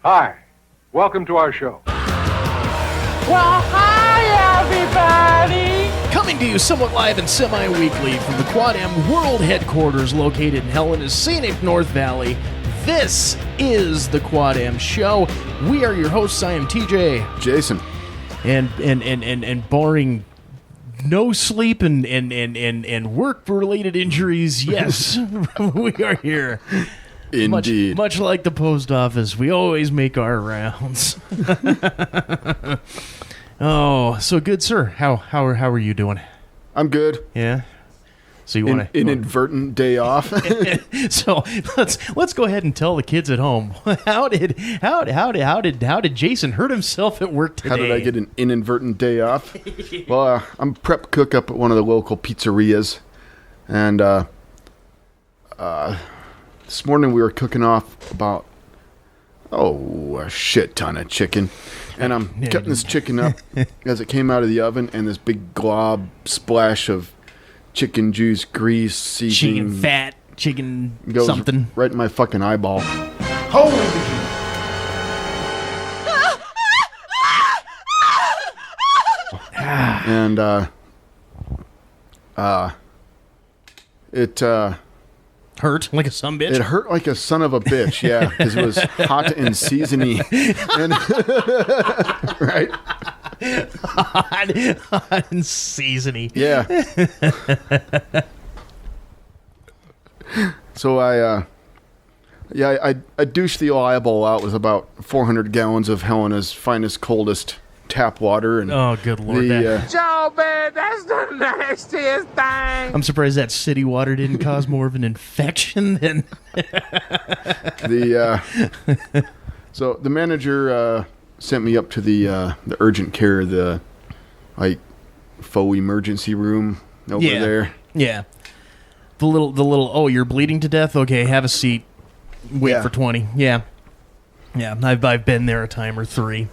Hi, welcome to our show. Well, hi, everybody! Coming to you somewhat live and semi-weekly from the Quad M World Headquarters located in Helena's scenic North Valley, this is the Quad M Show. We are your hosts. I am TJ. Jason. And barring no sleep and work-related injuries, yes, we are here. Indeed. Much like the post office, we always make our rounds. Oh, so good, sir. How are you doing? I'm good. Yeah. So you want to inadvertent day off? So let's go ahead and tell the kids at home. How did Jason hurt himself at work today? How did I get an inadvertent day off? Well, I'm prep cook up at one of the local pizzerias, and this morning we were cooking off about a shit ton of chicken, and I'm cutting this chicken up as it came out of the oven, and this big glob splash of chicken juice, grease, seasoning, chicken fat, chicken goes something right in my fucking eyeball. Holy! And it hurt like a sumbitch. It hurt like a son of a bitch, yeah, because it was hot and seasony, and right, hot and seasony. Yeah. So I douched the old eyeball out with about 400 gallons of Helena's finest, coldest tap water, and oh, good lord! Joe, man, that's the nastiest thing. I'm surprised that city water didn't cause more of an infection than So the manager sent me up to the urgent care, the faux emergency room over there. Yeah. The little. Oh, you're bleeding to death. Okay, have a seat. Wait for 20. Yeah. I've been there a time or three.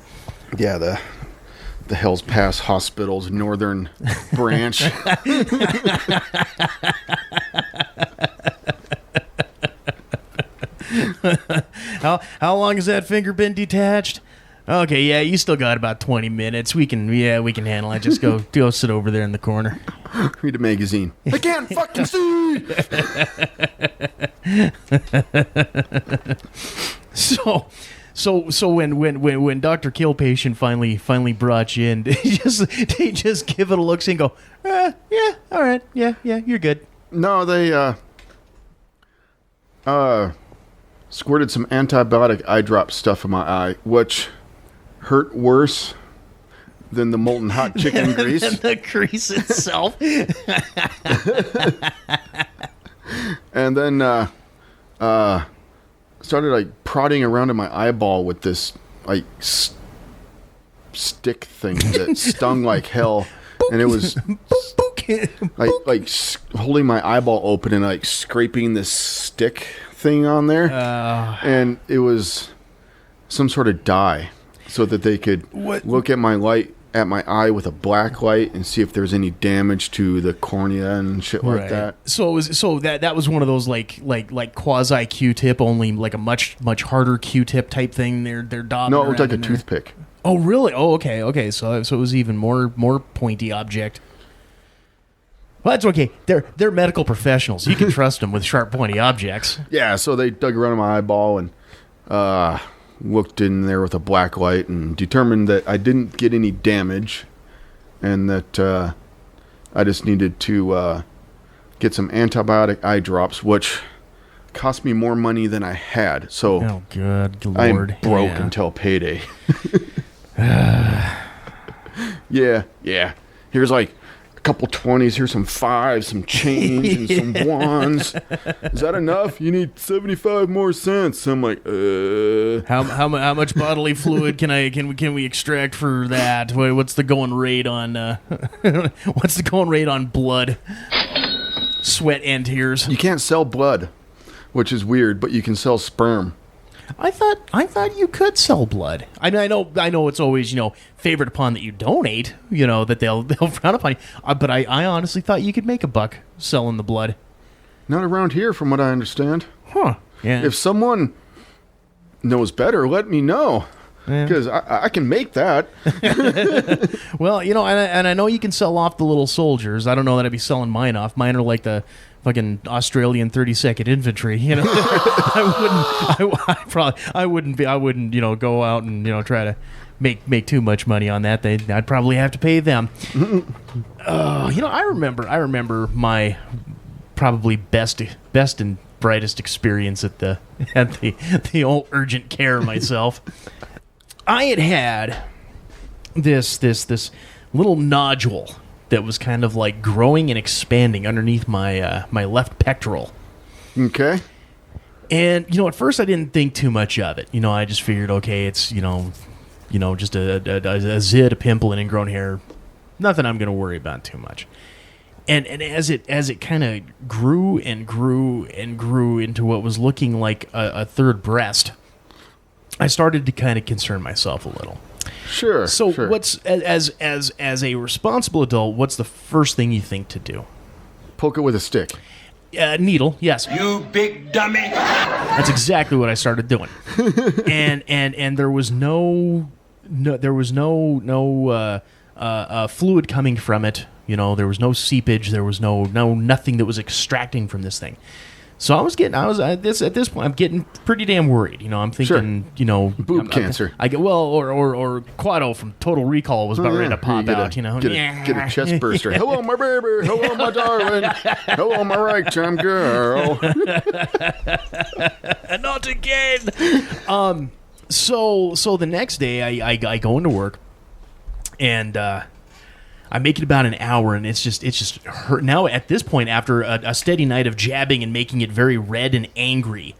Yeah, the Hell's Pass Hospital's northern branch. How long has that finger been detached? Okay, yeah, you still got about 20 minutes. We can handle it. Just go sit over there in the corner. Read a magazine. I can't fucking see. So when Dr. Kill Patient finally brought you in, they just give it a look and go, yeah, all right, yeah, you're good. No, they squirted some antibiotic eye drop stuff in my eye, which hurt worse than the molten hot chicken grease. Than the grease itself. And then started prodding around in my eyeball with this stick thing that stung like hell, and it was holding my eyeball open and scraping this stick thing on there, and it was some sort of dye, so that they could look at my eye with a black light and see if there's any damage to the cornea and shit like that. So that was one of those like quasi Q-tip, only like a much harder Q-tip type thing. They're daubing. No, it looked like a toothpick. Oh really? Oh okay. So it was even more pointy object. Well, that's okay. They're medical professionals. You can trust them with sharp, pointy objects. Yeah. So they dug around in my eyeball and looked in there with a black light and determined that I didn't get any damage, and that I just needed to get some antibiotic eye drops, which cost me more money than I had. So oh, good lord, I'm broke until payday. Yeah. Here's a couple 20s, here's some 5s, some change, and some 1s. Is that enough? You need 75 more cents. I'm like, How much bodily fluid can we extract for that? What's the going rate on what's the going rate on blood, sweat, and tears? you can't sell blood, which is weird, but you can sell sperm. I thought you could sell blood. I mean, I know it's always favored upon that you donate. That they'll frown upon you. But I honestly thought you could make a buck selling the blood. Not around here, from what I understand. Huh? Yeah. If someone knows better, let me know. Yeah. Because I can make that. Well, and I know you can sell off the little soldiers. I don't know that I'd be selling mine off. Mine are like the fucking Australian 32nd Infantry. I wouldn't go out and try to make too much money on that. I'd probably have to pay them. I remember my probably best and brightest experience at the old urgent care myself. I had this little nodule that was kind of like growing and expanding underneath my left pectoral. Okay. And at first I didn't think too much of it. I just figured, okay, it's just a zit, a pimple, and ingrown hair. Nothing I'm going to worry about too much. And as it kind of grew and grew and grew into what was looking like a third breast, I started to kind of concern myself a little. Sure. So sure. what's as a responsible adult, what's the first thing you think to do? Poke it with a stick. Needle, yes. You big dummy. That's exactly what I started doing. and there was no fluid coming from it. There was no seepage. There was no nothing that was extracting from this thing. So at this point, I'm getting pretty damn worried. I'm thinking, boob cancer. Or Quado from Total Recall was about ready to pop out. Get a chest burster. Hello, my baby. Hello, my darling. Hello, my right-time girl. Not again. So the next day, I go into work, and I make it about an hour, and it's just hurt. Now, at this point, after a steady night of jabbing and making it very red and angry,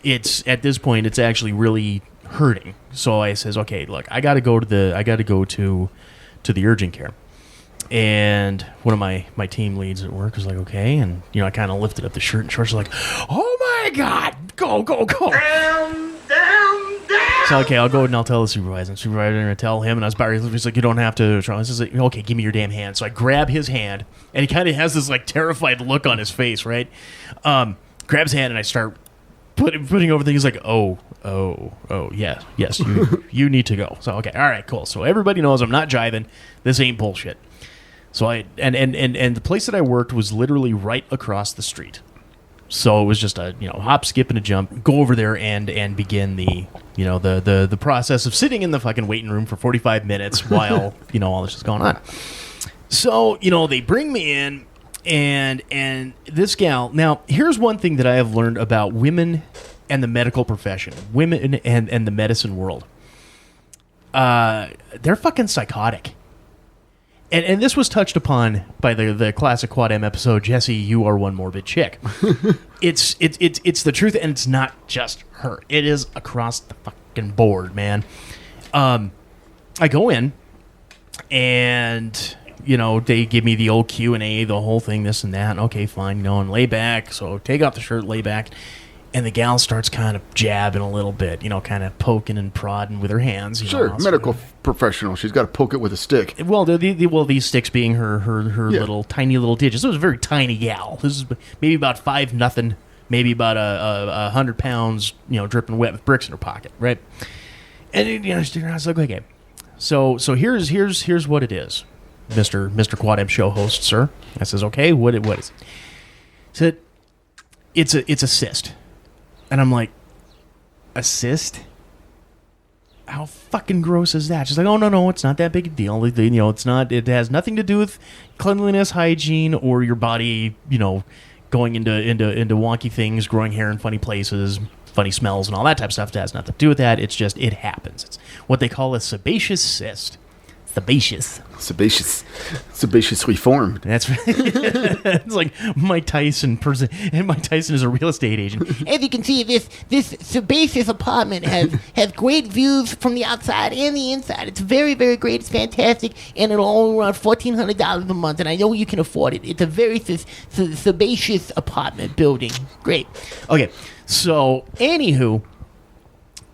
it's actually really hurting. So I says, okay, look, I got to go to the urgent care. And one of my team leads at work was like, okay, and I kind of lifted up the shirt and shorts, like, oh my God, go. Down. So, okay, I'll go and I'll tell the supervisor. And the supervisor going to tell him, and I was about he's like, you don't have to. I was like, okay, give me your damn hand. So I grab his hand, and he kind of has this like terrified look on his face, right? Grabs hand, and I start putting over things. He's like, oh, yes, you need to go. So, okay, all right, cool. So everybody knows I'm not jiving. This ain't bullshit. So and the place that I worked was literally right across the street. So it was just a hop, skip, and a jump. Go over there and begin the process of sitting in the fucking waiting room for 45 minutes while all this is going on. So they bring me in, and this gal. Now here's one thing that I have learned about women and the medical profession, women and the medicine world. They're fucking psychotic. And this was touched upon by the classic Quad M episode, Jesse, you are one morbid chick. It's the truth, and it's not just her. It is across the fucking board, man. I go in, and they give me the old Q&A, the whole thing, this and that. And okay, fine, and lay back. So take off the shirt, lay back. And the gal starts kind of jabbing a little bit, kind of poking and prodding with her hands. Sure, medical professional. She's got to poke it with a stick. Well, these sticks being her little tiny little digits. It was a very tiny gal. This is maybe about 5'0", maybe about 100 pounds, dripping wet with bricks in her pocket, right? And I was like, okay, so here's what it is, Mr. Quad M show host, sir. I says, okay, what is it? So it's a cyst. And I'm like, a cyst? How fucking gross is that? She's like, oh, no, it's not that big a deal. It's not. It has nothing to do with cleanliness, hygiene, or your body, going into wonky things, growing hair in funny places, funny smells, and all that type of stuff. It has nothing to do with that. It's just, it happens. It's what they call a sebaceous cyst. Sebaceously formed. That's right. It's like Mike Tyson person, and Mike Tyson is a real estate agent. As you can see, this sebaceous apartment has great views from the outside and the inside. It's very, very great. It's fantastic, and it'll only run $1,400 a month, and I know you can afford it. It's a very sebaceous apartment building. Great. Okay, so anywho,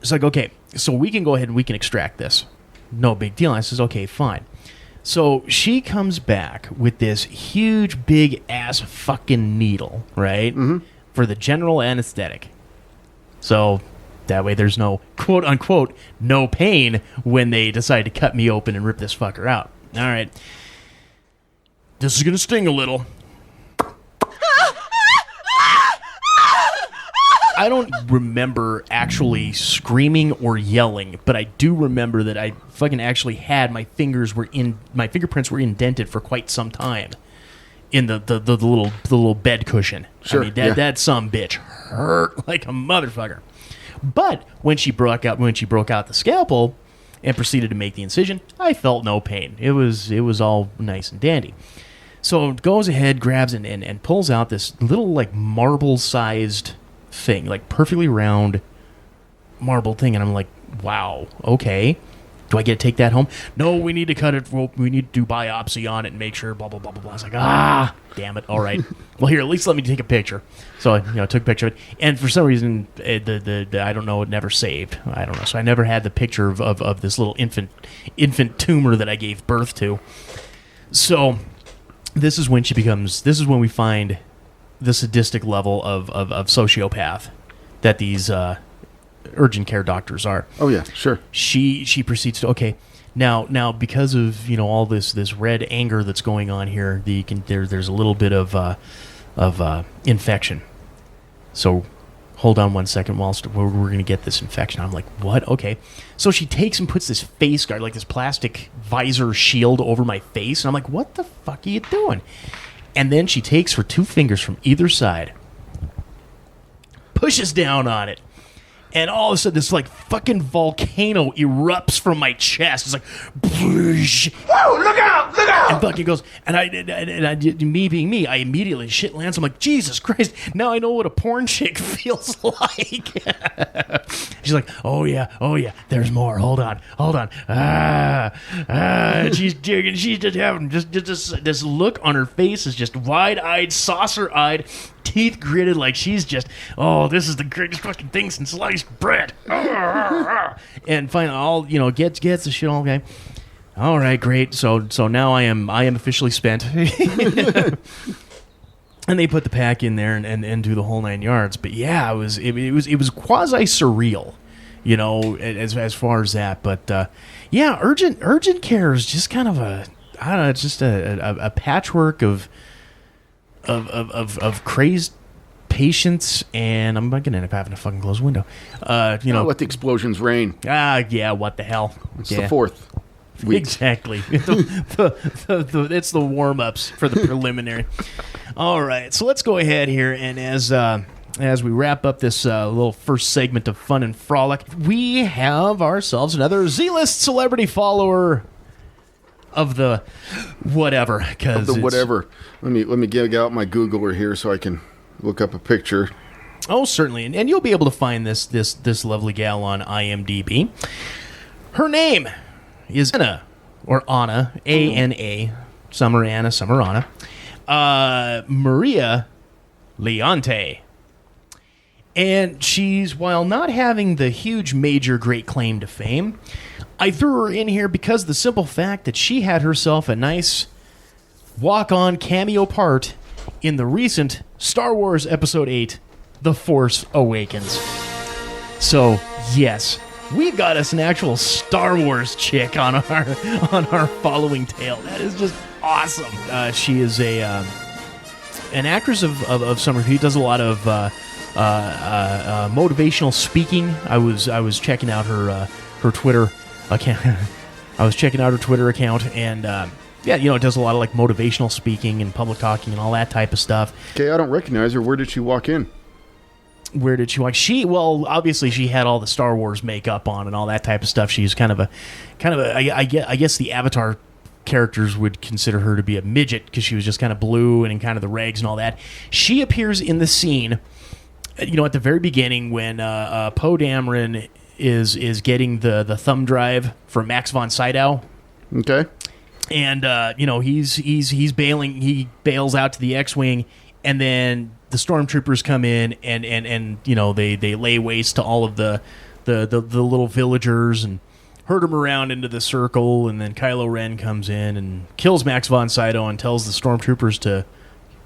it's like, okay, so we can go ahead and we can extract this. No big deal. I says, okay, fine. So she comes back with this huge, big ass fucking needle, right? Mm-hmm. For the general anesthetic. So That way there's no, quote-unquote, no pain when they decide to cut me open and rip this fucker out. All right. This is going to sting a little. I don't remember actually screaming or yelling, but I do remember that I fucking actually had my fingerprints were indented for quite some time in the little bed cushion. Sure, I mean, that some bitch hurt like a motherfucker. But when she broke out the scalpel and proceeded to make the incision, I felt no pain. It was all nice and dandy. So it goes ahead, grabs and pulls out this little like marble-sized thing, like perfectly round marble thing, and I'm like, wow, okay. Do I get to take that home? No, we need to cut it. We need to do biopsy on it and make sure, blah, blah, blah, blah, blah. I was like, damn it. All right. Well, here, at least let me take a picture. So I took a picture of it. And for some reason, the I don't know, it never saved. I don't know. So I never had the picture of this little infant tumor that I gave birth to. So this is when we find the sadistic level of sociopath that these urgent care doctors are. Oh yeah, sure. She proceeds to now because of all this red anger that's going on here, there's a little bit of infection. So hold on one second whilst we're going to get this infection. I'm like, what? Okay. So she takes and puts this face guard, like this plastic visor shield over my face, and I'm like, what the fuck are you doing? And then she takes her two fingers from either side, pushes down on it, and all of a sudden this like fucking volcano erupts from my chest. It's like, Whoa, look out! Look out! and fucking goes, and I, me being me, I immediately shit lands. I'm like, Jesus Christ! Now I know what a porn chick feels like. She's like, oh yeah, there's more. Hold on. She's digging. She's just having just this look on her face is just wide-eyed, saucer-eyed, teeth gritted, like she's just, this is the greatest fucking thing since sliced bread. And finally, all gets the shit all okay. All right, great. So now I am officially spent. And they put the pack in there and do the whole 9 yards. But yeah, it was quasi surreal, as far as that. But yeah, urgent care is just kind of it's just a patchwork of crazed patients, and I'm going to end up having to fucking close the window. Let the explosions rain. Yeah, what the hell? It's the fourth week. Exactly. It's the warm-ups for the preliminary. All right, so let's go ahead here, and as we wrap up this little first segment of fun and frolic, we have ourselves another Z-list celebrity follower of the whatever. Whatever. Let me get out my Googler here so I can look up a picture. Oh, certainly, and you'll be able to find this lovely gal on IMDb. Her name is Anna, or Anna, A-N-A. Some are Anna, some are Anna. Maria Leonte. And she's, while not having the huge major great claim to fame, I threw her in here because of the simple fact that she had herself a nice walk-on cameo part in the recent Star Wars Episode 8, The Force Awakens. So, yes, we got us an actual Star Wars chick on our following tale. That is just awesome. She is an actress of some repute. Does a lot of motivational speaking. I was checking out her Twitter account. I was checking out her Twitter account, and it does a lot of like motivational speaking and public talking and all that type of stuff. Okay, I don't recognize her. Where did she walk in? Where did she walk? Obviously she had all the Star Wars makeup on and all that type of stuff. She's kind of a I guess the Avatar characters would consider her to be a midget because she was just kind of blue and in kind of the rags and all that. She appears in the scene, at the very beginning when Poe Dameron is getting the thumb drive from Max von Sydow. Okay. And he's bailing. He bails out to the X-wing, and then the stormtroopers come in and they lay waste to all of the little villagers and herd them around into the circle. And then Kylo Ren comes in and kills Max von Sydow and tells the stormtroopers to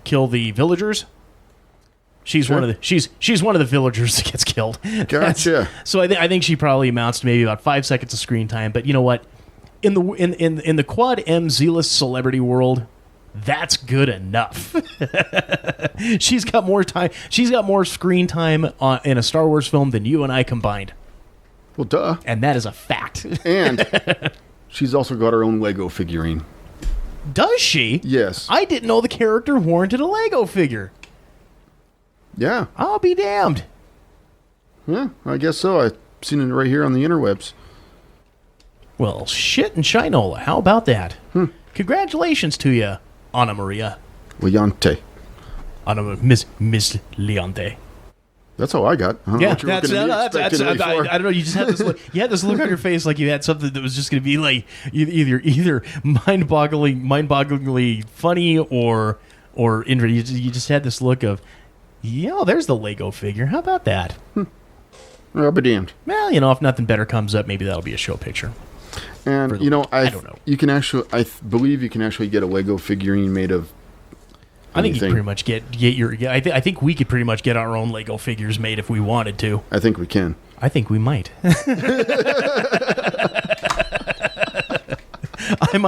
kill the villagers. She's one of the she's one of the villagers that gets killed. Gotcha. So I think she probably amounts to maybe about 5 seconds of screen time. But you know what? In the Quad M zealous celebrity world, that's good enough. She's got more time. She's got more screen time in a Star Wars film than you and I combined. Well, duh. And that is a fact. And she's also got her own Lego figurine. Does she? Yes. I didn't know the character warranted a Lego figure. Yeah. I'll be damned. Yeah, I guess so. I've seen it right here on the interwebs. Well, shit and shinola. How about that? Congratulations to you, Ana Maria. Leonte. Miss Leonte. That's all I got. I don't know what you were gonna be I don't know. You just had this look. You had this look on your face like you had something that was just going to be like either mind-bogglingly funny or interesting. You just had this look of, there's the Lego figure. How about that? I'll be damned. Well, if nothing better comes up, maybe that'll be a show picture. And I don't know. You can actually, believe you can actually get a Lego figurine made of. I think you can pretty much get your. Yeah, I think we could pretty much get our own Lego figures made if we wanted to. I think we can. I think we might. I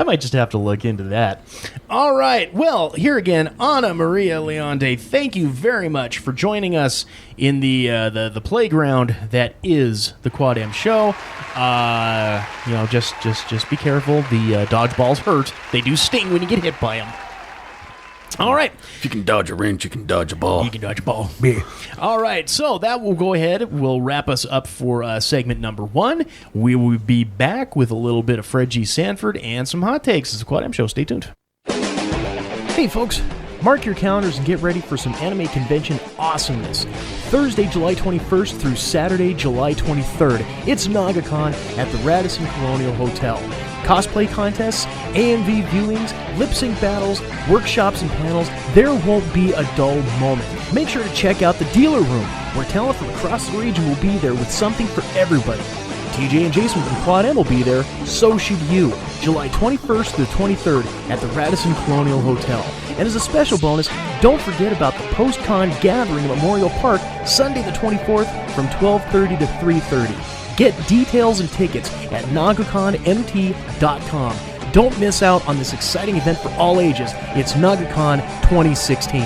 might just have to look into that. All right. Well, here again, Ana Maria Leonte, thank you very much for joining us in the playground that is the Quad M show. Just be careful. The dodgeballs hurt. They do sting when you get hit by them. All right. If you can dodge a wrench, you can dodge a ball. You can dodge a ball. Yeah. All right. So that will go ahead. We'll wrap us up for segment number 1. We will be back with a little bit of Fred G. Sanford and some hot takes. It's a Quad M show. Stay tuned. Hey, folks. Mark your calendars and get ready for some anime convention awesomeness. Thursday, July 21st through Saturday, July 23rd. It's NagaCon at the Radisson Colonial Hotel. Cosplay contests, AMV viewings, lip-sync battles, workshops and panels, there won't be a dull moment. Make sure to check out the dealer room, where talent from across the region will be there with something for everybody. TJ and Jason from Quad M will be there, so should you. July 21st through 23rd at the Radisson Colonial Hotel. And as a special bonus, don't forget about the post-con gathering at Memorial Park, Sunday the 24th from 12:30 to 3:30. Get details and tickets at nagaconmt.com. Don't miss out on this exciting event for all ages. It's NagaCon 2016.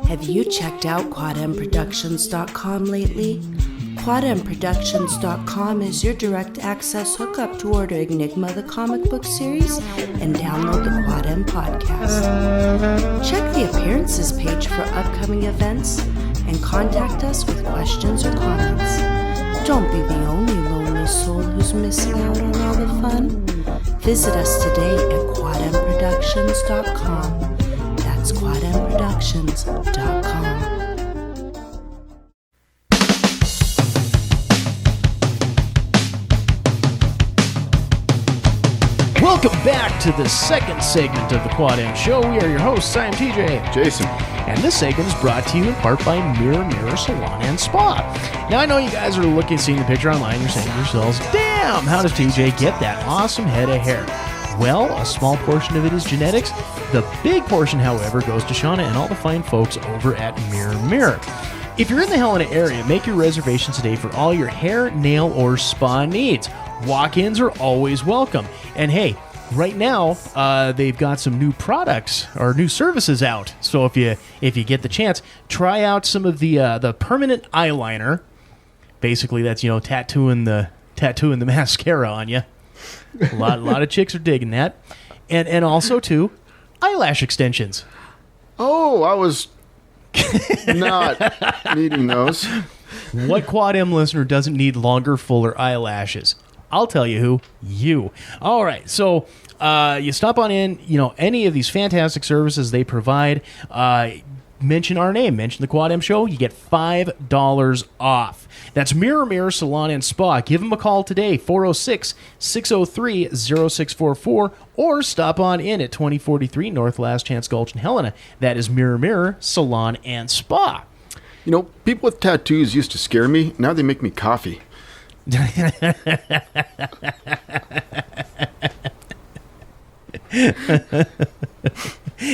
Have you checked out quadmproductions.com lately? Quadmproductions.com is your direct access hookup to order Enigma the comic book series and download the Quad M podcast. Check the appearances page for upcoming events and contact us with questions or comments. Don't be the only lonely soul who's missing out on all the fun. Visit us today at quadmproductions.com. That's quadmproductions.com. Welcome back to the second segment of the Quad M Show. We are your hosts. I am TJ. Jason. And this segment is brought to you in part by Mirror Salon and Spa. Now, I know you guys are seeing the picture online. You're saying to yourselves, damn, how does TJ get that awesome head of hair? Well, a small portion of it is genetics. The big portion, however, goes to Shauna and all the fine folks over at Mirror. If you're in the Helena area, make your reservations today for all your hair, nail, or spa needs. Walk-ins are always welcome. And hey, right now, they've got some new products or new services out. So if you get the chance, try out some of the permanent eyeliner. Basically, that's tattooing the mascara on you. A lot of chicks are digging that, and also too, eyelash extensions. Oh, I was not needing those. What Quad M listener doesn't need longer, fuller eyelashes? I'll tell you who. You. All right. So you stop on in, any of these fantastic services they provide. Mention our name. Mention the Quad M Show. You get $5 off. That's Mirror Salon and Spa. Give them a call today, 406-603-0644, or stop on in at 2043 North Last Chance Gulch in Helena. That is Mirror Salon and Spa. People with tattoos used to scare me. Now they make me coffee.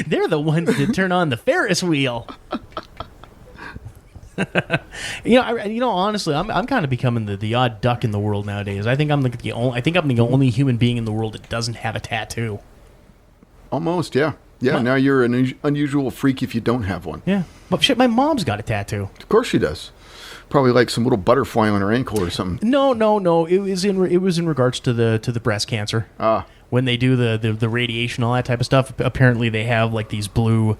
They're the ones that turn on the Ferris wheel. Honestly, I'm kind of becoming the odd duck in the world nowadays. I think I'm the only human being in the world that doesn't have a tattoo. Almost, yeah. Yeah, now you're an unusual freak if you don't have one. Yeah. But shit, my mom's got a tattoo. Of course she does. Probably like some little butterfly on her ankle or something. No. It was in regards to the breast cancer. Ah. When they do the radiation, all that type of stuff, apparently they have like these blue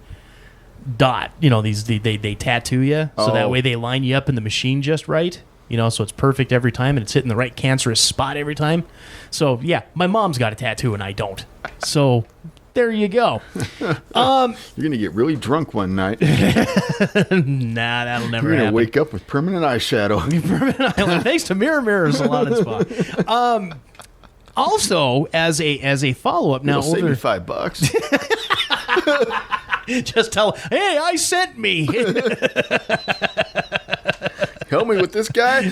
dot, they tattoo you, so that way they line you up in the machine just right, so it's perfect every time and it's hitting the right cancerous spot every time. So yeah, my mom's got a tattoo and I don't. So there you go. You're gonna get really drunk one night. Nah, that'll never You're gonna happen. wake up with permanent eyeshadow. Permanent eyeliner, thanks to Mirror Salon and Spa. Also, as a follow-up, now It'll save me $5. Just tell, hey, I sent me. Help me with this guy.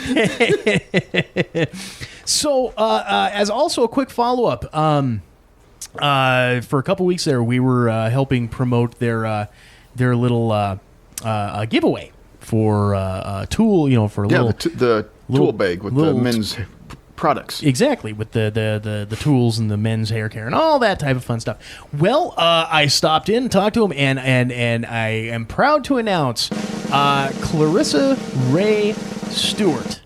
So, as also a quick follow-up, for a couple weeks there, we were helping promote their little giveaway for a tool, for a little the tool bag with the men's products. Exactly, with the tools and the men's hair care and all that type of fun stuff. Well, I stopped in and talked to him, and I am proud to announce Clarissa Ray Stewart.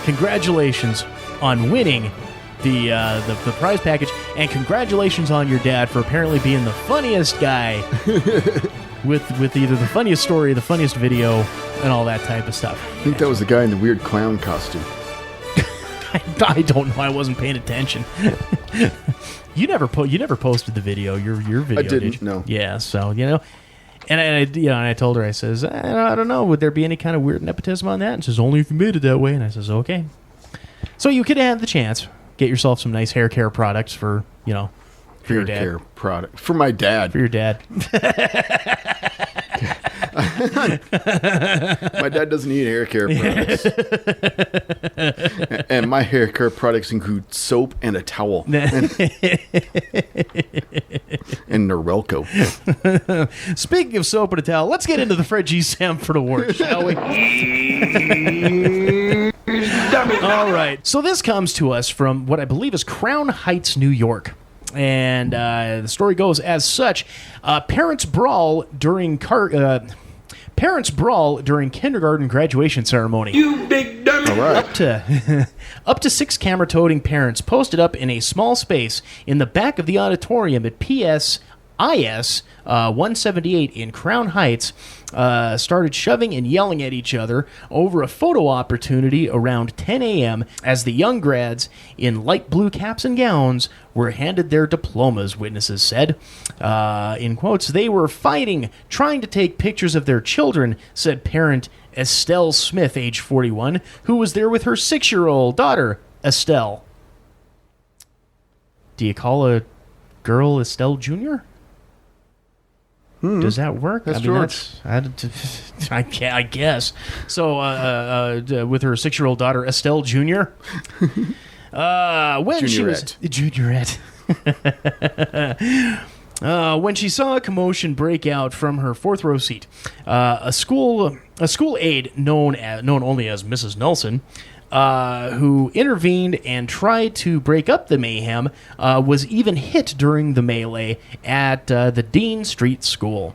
Congratulations on winning the prize package, and congratulations on your dad for apparently being the funniest guy with either the funniest story, the funniest video, and all that type of stuff. I think that was the guy in the weird clown costume. I don't know. I wasn't paying attention. You never posted the video. Your video. I didn't. Did you? No. Yeah. So and I told her. I says, I don't know. Would there be any kind of weird nepotism on that? And she says, only if you made it that way. And I says, okay. So you could have the chance. Get yourself some nice hair care products for your dad. Hair care product for my dad. For your dad. My dad doesn't need hair care products. And my hair care products include soap and a towel. And Norelco. Speaking of soap and a towel, let's get into the Fred G. Sanford Award, shall we? All right. So this comes to us from what I believe is Crown Heights, New York. And the story goes as such. Parents brawl during kindergarten graduation ceremony. You big dummy. All right. Up to 6 camera-toting parents posted up in a small space in the back of the auditorium at PSIS 178 in Crown Heights started shoving and yelling at each other over a photo opportunity around 10 a.m. as the young grads in light blue caps and gowns were handed their diplomas, witnesses said. In quotes, they were fighting, trying to take pictures of their children, said parent Estelle Smith, age 41, who was there with her 6-year-old daughter, Estelle. Do you call a girl Estelle Jr.? Does that work? That's George. I guess. So, with her 6-year-old daughter, Estelle Jr., when she was... Juniorette. When she saw a commotion break out from her 4th row seat, a school aide known only as Mrs. Nelson, who intervened and tried to break up the mayhem, was even hit during the melee at the Dean Street School.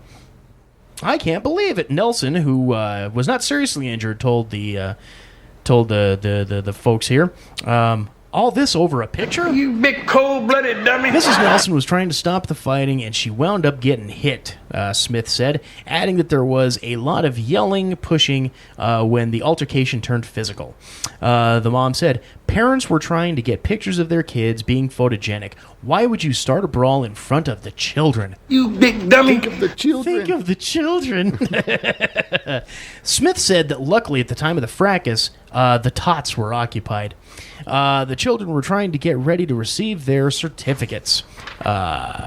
I can't believe it. Nelson, who was not seriously injured, told the folks here. All this over a picture? You big cold-blooded dummy. Mrs. Nelson was trying to stop the fighting, and she wound up getting hit, Smith said, adding that there was a lot of yelling, pushing, when the altercation turned physical. The mom said, parents were trying to get pictures of their kids being photogenic. Why would you start a brawl in front of the children? You big dummy. Think of the children. Think of the children. Smith said that luckily at the time of the fracas, the tots were occupied. The children were trying to get ready to receive their certificates,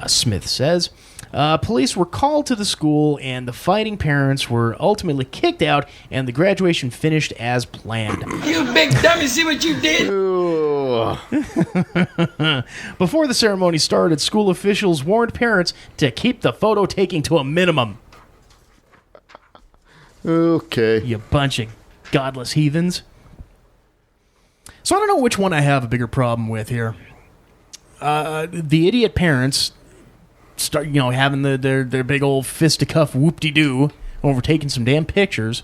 Smith says. Police were called to the school, and the fighting parents were ultimately kicked out, and the graduation finished as planned. You big dummy, see what you did? Ooh. Before the ceremony started, school officials warned parents to keep the photo taking to a minimum. Okay. You bunch of godless heathens. So I don't know which one I have a bigger problem with here. The idiot parents start, having their big old fisticuff whoop-de-doo over taking some damn pictures.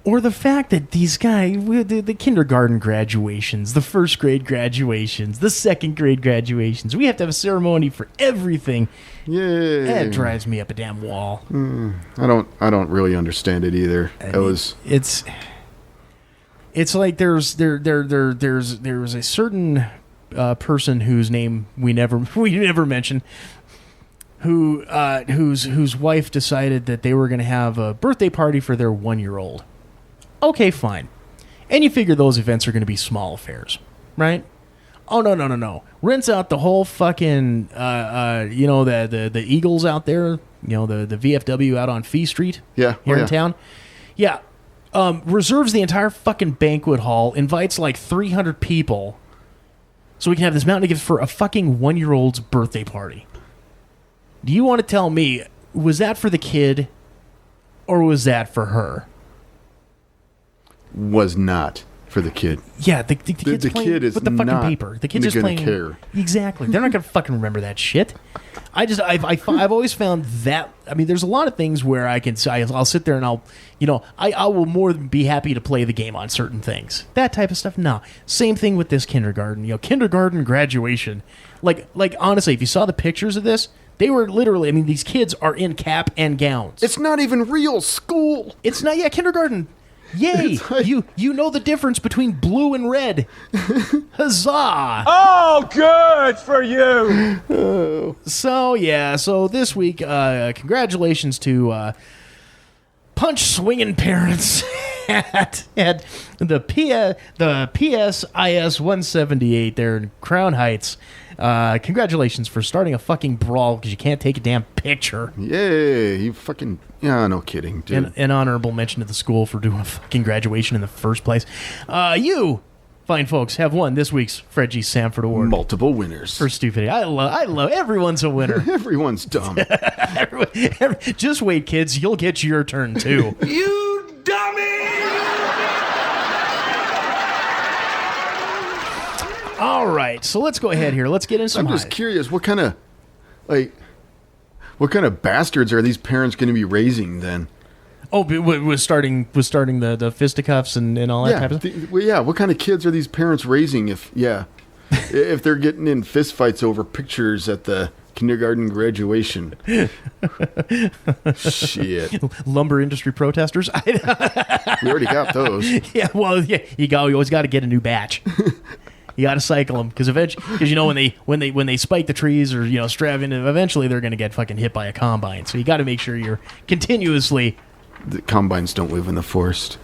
Or the fact that these guys, the kindergarten graduations, the first grade graduations, the second grade graduations, we have to have a ceremony for everything. Yay. That drives me up a damn wall. I don't really understand it either. It's like there's a certain person whose name we never mention, whose wife decided that they were going to have a birthday party for their 1-year-old. Okay, fine. And you figure those events are going to be small affairs, right? Oh, no. Rents out the whole fucking, the Eagles out there, the VFW out on Fee Street here in town. Yeah. Reserves the entire fucking banquet hall, invites like 300 people, so we can have this mountain of gifts for a fucking 1-year-old's birthday party. Do you want to tell me, was that for the kid, or was that for her? Was not for the kid. Yeah, the kid's the playing kid is with the fucking not paper. The kid's just gonna playing. care. Exactly. They're not gonna fucking remember that shit. I've always found that. I mean, there's a lot of things where I'll sit there and I will more than be happy to play the game on certain things. That type of stuff. No. Same thing with this kindergarten. Kindergarten graduation. Like honestly, if you saw the pictures of this, they were literally. I mean, these kids are in cap and gowns. It's not even real school. It's not. Yeah, kindergarten. Yay! Like, you know the difference between blue and red. Huzzah! Oh, good for you! So this week, congratulations to punch-swinging parents at the PSIS 178 there in Crown Heights. Congratulations for starting a fucking brawl because you can't take a damn picture. Yay, you fucking... Yeah, no kidding, dude. An honorable mention to the school for doing a fucking graduation in the first place. You, fine folks, have won this week's Fred G. Sanford Award. Multiple winners. For stupidity. I love everyone's a winner. Everyone's dumb. Just wait, kids. You'll get your turn, too. You dummy! All right, so let's go ahead here. Let's get into some I'm just curious, what kind of bastards are these parents going to be raising then? Oh, was starting the fisticuffs and all that type of stuff? What kind of kids are these parents raising if they're getting in fistfights over pictures at the kindergarten graduation? Shit. Lumber industry protesters? We already got those. Yeah, well, yeah, you always got to get a new batch. You got to cycle them because eventually, when they spike the trees or strave, eventually they're going to get fucking hit by a combine. So you got to make sure you're continuously. The combines don't live in the forest.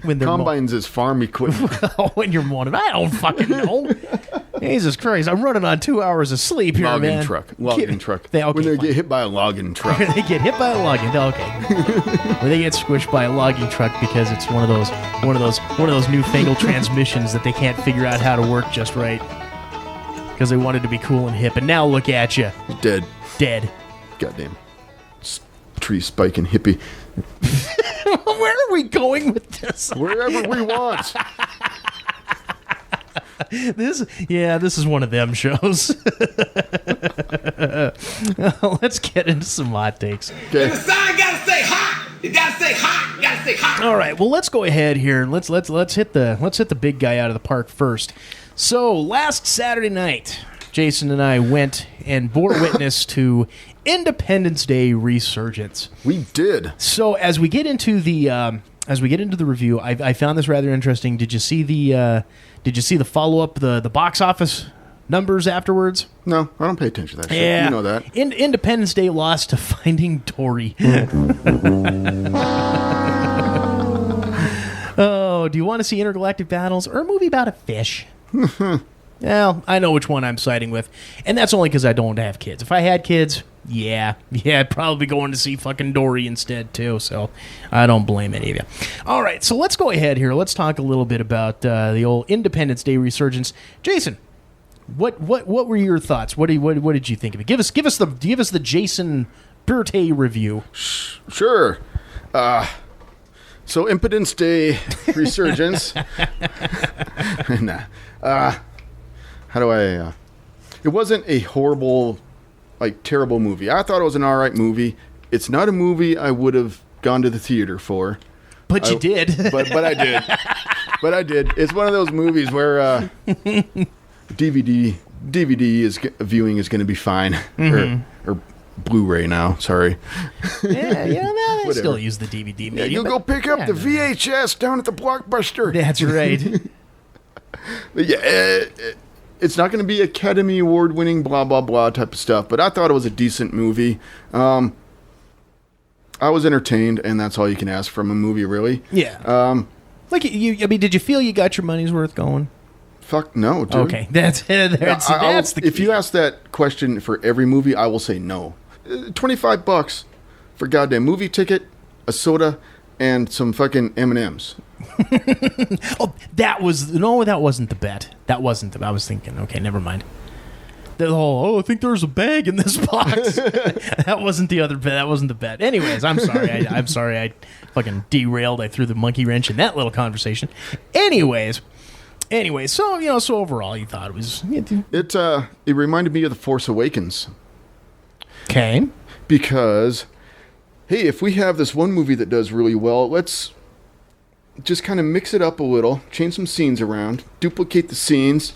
When they're combines is farm equipment. When you're mowing, I don't fucking know. Jesus Christ, I'm running on 2 hours of sleep here, man. Logging truck. When they get hit by a logging truck. They get hit by a logging. Okay. When they get squished by a logging truck because it's one of those newfangled transmissions that they can't figure out how to work just right because they wanted to be cool and hip, and now look at you, dead. Goddamn tree spiking hippie. Where are we going with this? Wherever we want. This is one of them shows. Let's get into some hot takes. Okay. The sign gotta say hot. It gotta say hot. You gotta say hot. All right. Well, let's go ahead here and let's hit the big guy out of the park first. So last Saturday night, Jason and I went and bore witness to Independence Day Resurgence. We did. So as we get into the review, I found this rather interesting. Did you see the follow-up, the box office numbers afterwards? No, I don't pay attention to that shit. Yeah. You know that. Independence Day lost to Finding Dory. Oh, do you want to see intergalactic battles or a movie about a fish? Well, I know which one I'm siding with, and that's only because I don't have kids. If I had kids, I'd probably be going to see fucking Dory instead too. So I don't blame any of you. All right, so let's go ahead here. Let's talk a little bit about the old Independence Day resurgence. Jason, what were your thoughts? What did you think of it? Give us the Jason Birthday review. Sure. So Independence Day resurgence. Nah. How do I? It wasn't a horrible, terrible movie. I thought it was an all right movie. It's not a movie I would have gone to the theater for. But you did. But I did. But I did. It's one of those movies where DVD viewing is going to be fine. Or Blu-ray now. Sorry. Yeah, they still use the DVD medium. Yeah, you go pick up the VHS down at the Blockbuster. That's right. But yeah, it's not going to be Academy Award winning blah blah blah type of stuff. But I thought it was a decent movie. I was entertained, and that's all you can ask from a movie, really. Yeah. Did you feel you got your money's worth going? Fuck no, dude. Okay, that's the key. If you ask that question for every movie, I will say no. $25 for a goddamn movie ticket, a soda, and some fucking M&Ms. Oh, that wasn't the bet. That wasn't the. I was thinking, okay, never mind. The whole, I think there's a bag in this box. That wasn't the other bet. That wasn't the bet. Anyways, I'm sorry. I'm sorry. I fucking derailed. I threw the monkey wrench in that little conversation. Anyways, so overall, you thought it was it reminded me of The Force Awakens. Okay. Because, hey, if we have this one movie that does really well, let's just kind of mix it up a little, change some scenes around, duplicate the scenes,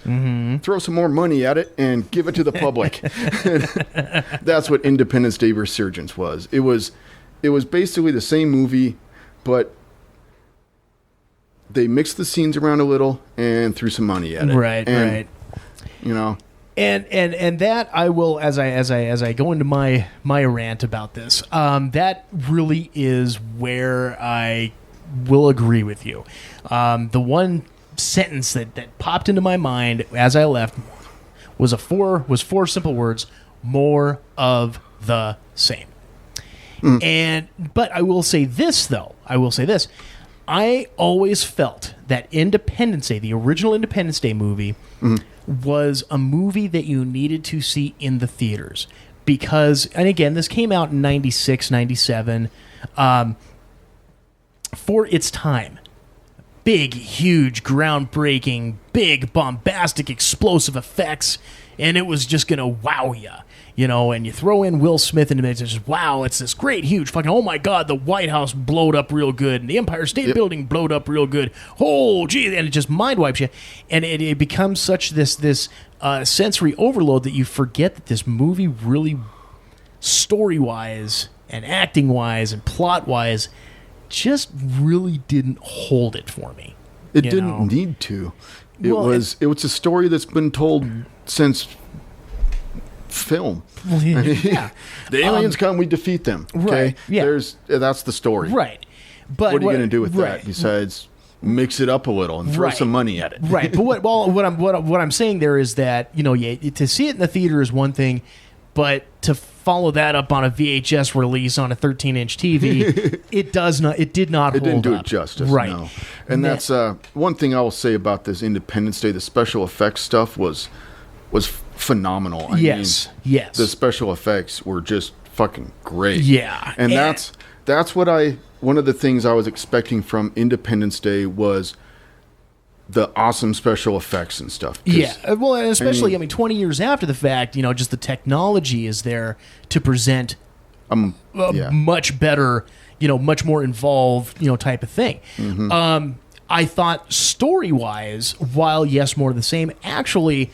throw some more money at it, and give it to the public. That's what Independence Day Resurgence was. It was basically the same movie, but they mixed the scenes around a little and threw some money at it. Right. You know. And that I will, as I go into my rant about this, that really is where I will agree with you. The one sentence that popped into my mind as I left was four simple words: more of the same. But I will say this though. I always felt that Independence Day, the original Independence Day movie, was a movie that you needed to see in the theaters. Because, and again, this came out in 96, 97, for its time. Big, huge, groundbreaking, big, bombastic, explosive effects, and it was just going to wow you. You know, and you throw in Will Smith into it, it's just, wow, it's this great, huge fucking, oh my God, the White House blowed up real good, and the Empire State Building blowed up real good. Oh, gee, and it just mind wipes you. And it becomes such this sensory overload that you forget that this movie really, story-wise, and acting-wise, and plot-wise, just really didn't hold it for me. It didn't need to. It was a story that's been told since film. Yeah. The aliens come, we defeat them. Okay? Right. Yeah. That's the story. Right. But what are you going to do with that besides mix it up a little and throw some money at it? Right. But what I'm saying there is that, to see it in the theater is one thing, but to follow that up on a VHS release on a 13-inch TV, it did not hold up. It didn't do it justice. Right. No. And that's one thing I will say about this Independence Day. The special effects stuff was phenomenal. I mean, yes. The special effects were just fucking great. Yeah. And that's one of the things I was expecting from Independence Day was the awesome special effects and stuff. Yeah. Well, and especially, 20 years after the fact, just the technology is there to present much better, much more involved, type of thing. Mm-hmm. I thought story-wise, while yes, more of the same, actually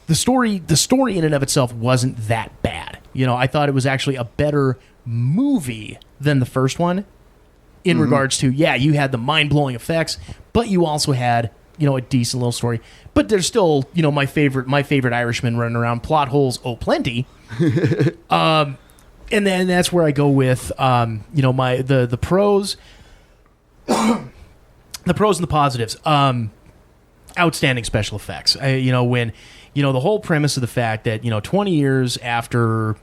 the story in and of itself wasn't that bad. I thought it was actually a better movie than the first one in regards to, you had the mind-blowing effects, but you also had, a decent little story. But there's still, my favorite Irishman running around, plot holes, plenty. And then that's where I go with, the pros, the pros and the positives. Outstanding special effects. When the whole premise of the fact that 20 years after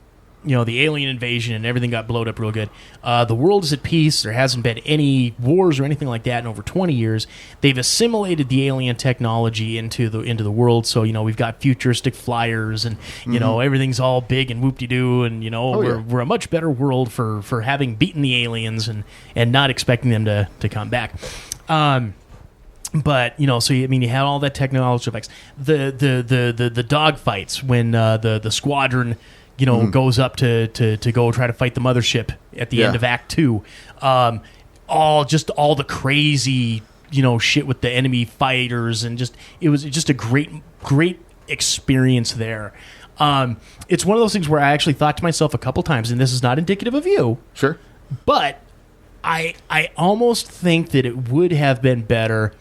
the alien invasion and everything got blowed up real good. The world is at peace. There hasn't been any wars or anything like that in over 20 years. They've assimilated the alien technology into the world. So, we've got futuristic flyers and, everything's all big and whoop-de-doo. And, we're a much better world for having beaten the aliens and not expecting them to come back. But so you had all that technology effects. The dog fights when the squadron goes up to go try to fight the mothership at the end of Act 2. All the crazy shit with the enemy fighters, and it was just a great experience there. It's one of those things where I actually thought to myself a couple times, and this is not indicative of you, Sure. but I almost think that it would have been better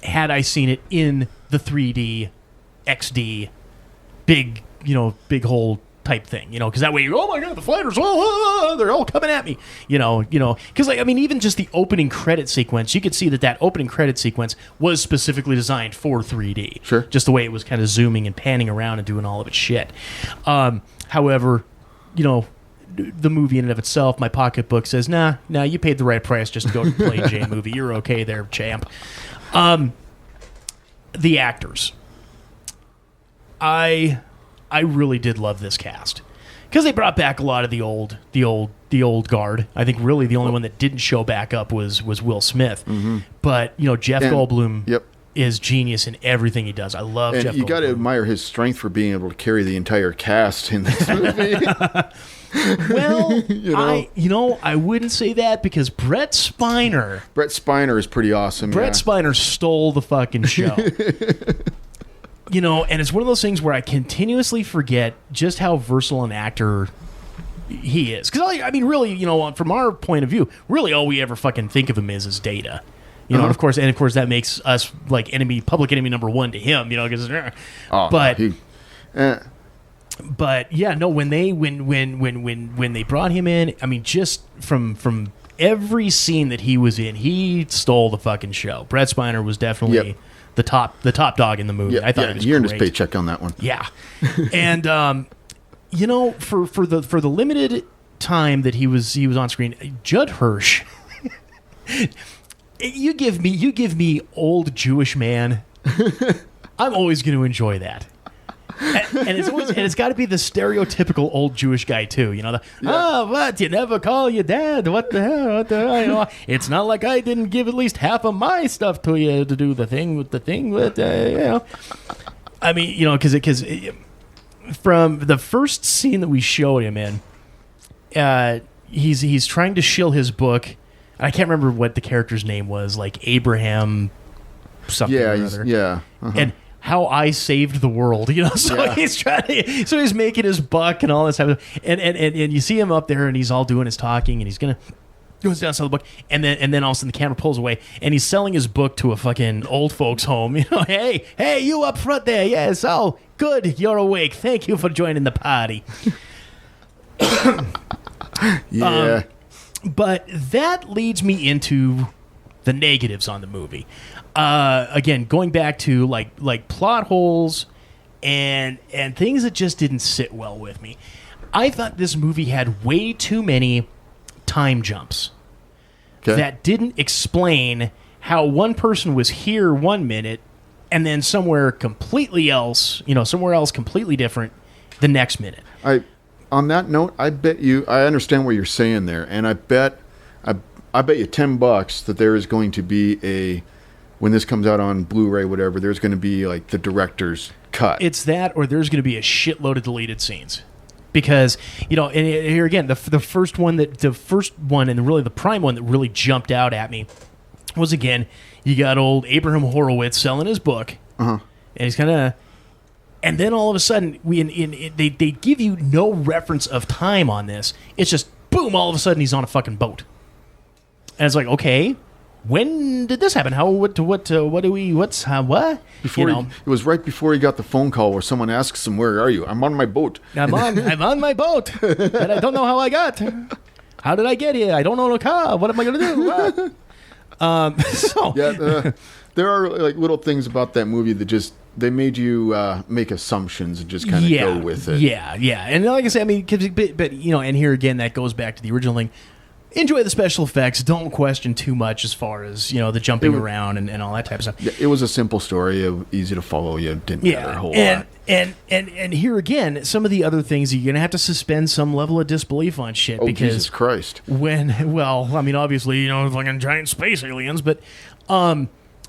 had I seen it in the 3D XD big hole type thing, because that way oh my god, the fighters, they're all coming at me, because even just the opening credit sequence, you could see that opening credit sequence was specifically designed for 3D. Sure. Just the way it was kind of zooming and panning around and doing all of its shit. However, the movie in and of itself, my pocketbook says, nah, you paid the right price just to go to the Plain Jane movie. You're okay there, champ. The actors. I really did love this cast because they brought back a lot of the old guard. I think really the only one that didn't show back up was Will Smith. Mm-hmm. But Jeff Goldblum is genius in everything he does. I love Jeff Goldblum. You got to admire his strength for being able to carry the entire cast in this movie. Well, I wouldn't say that because Brett Spiner is pretty awesome. Brett Spiner stole the fucking show. And it's one of those things where I continuously forget just how versatile an actor he is. Because, really, from our point of view, really all we ever fucking think of him is Data. And of course that makes us like public enemy number one to him, because But yeah, no. When they brought him in, just from every scene that he was in, he stole the fucking show. Brett Spiner was definitely the top dog in the movie. I thought it was he earned great. his paycheck on that one. Yeah, and for the limited time that he was on screen, Judd Hirsch. You give me old Jewish man. I'm always going to enjoy that. And it's got to be the stereotypical old Jewish guy too, what, you never call your dad, what the hell, it's not like I didn't give at least half of my stuff to you to do the thing with because from the first scene that we showed him in, he's trying to shill his book. I can't remember what the character's name was, like Abraham something or other. Yeah. And how I saved the world, So he's he's making his buck and all this type of, and you see him up there and he's all doing his talking and he's gonna goes down to sell the book and then all of a sudden the camera pulls away and he's selling his book to a fucking old folks home. Hey, you up front there? Yes. Oh, good, you're awake. Thank you for joining the party. Yeah. But that leads me into the negatives on the movie. Again, going back to like plot holes and things that just didn't sit well with me. I thought this movie had way too many time jumps that didn't explain how one person was here 1 minute and then somewhere completely else, somewhere else completely different the next minute. On that note, I understand what you're saying there, and I bet you $10 that there is going to be when this comes out on Blu-ray, whatever, there's going to be like the director's cut. It's that, or there's going to be a shitload of deleted scenes. Because, and here again, the first one and really the prime one that really jumped out at me was, again, you got old Abraham Horowitz selling his book. And he's kind of... And then all of a sudden, they give you no reference of time on this. It's just, boom, all of a sudden he's on a fucking boat. And it's like, okay, when did this happen? What? It was right before he got the phone call where someone asks him, "Where are you?" "I'm on my boat." I'm on my boat, but I don't know how I got. How did I get here? I don't own a car. What am I going to do? There are like little things about that movie that just they made you make assumptions and just kind of go with it. Yeah. And like I said, I mean, but and here again, that goes back to the original thing. Enjoy the special effects. Don't question too much as far as the jumping around and all that type of stuff. Yeah, it was a simple story, easy to follow. You didn't matter a whole lot. And here again, some of the other things you're gonna have to suspend some level of disbelief on shit because Jesus Christ. Obviously, fucking giant space aliens, but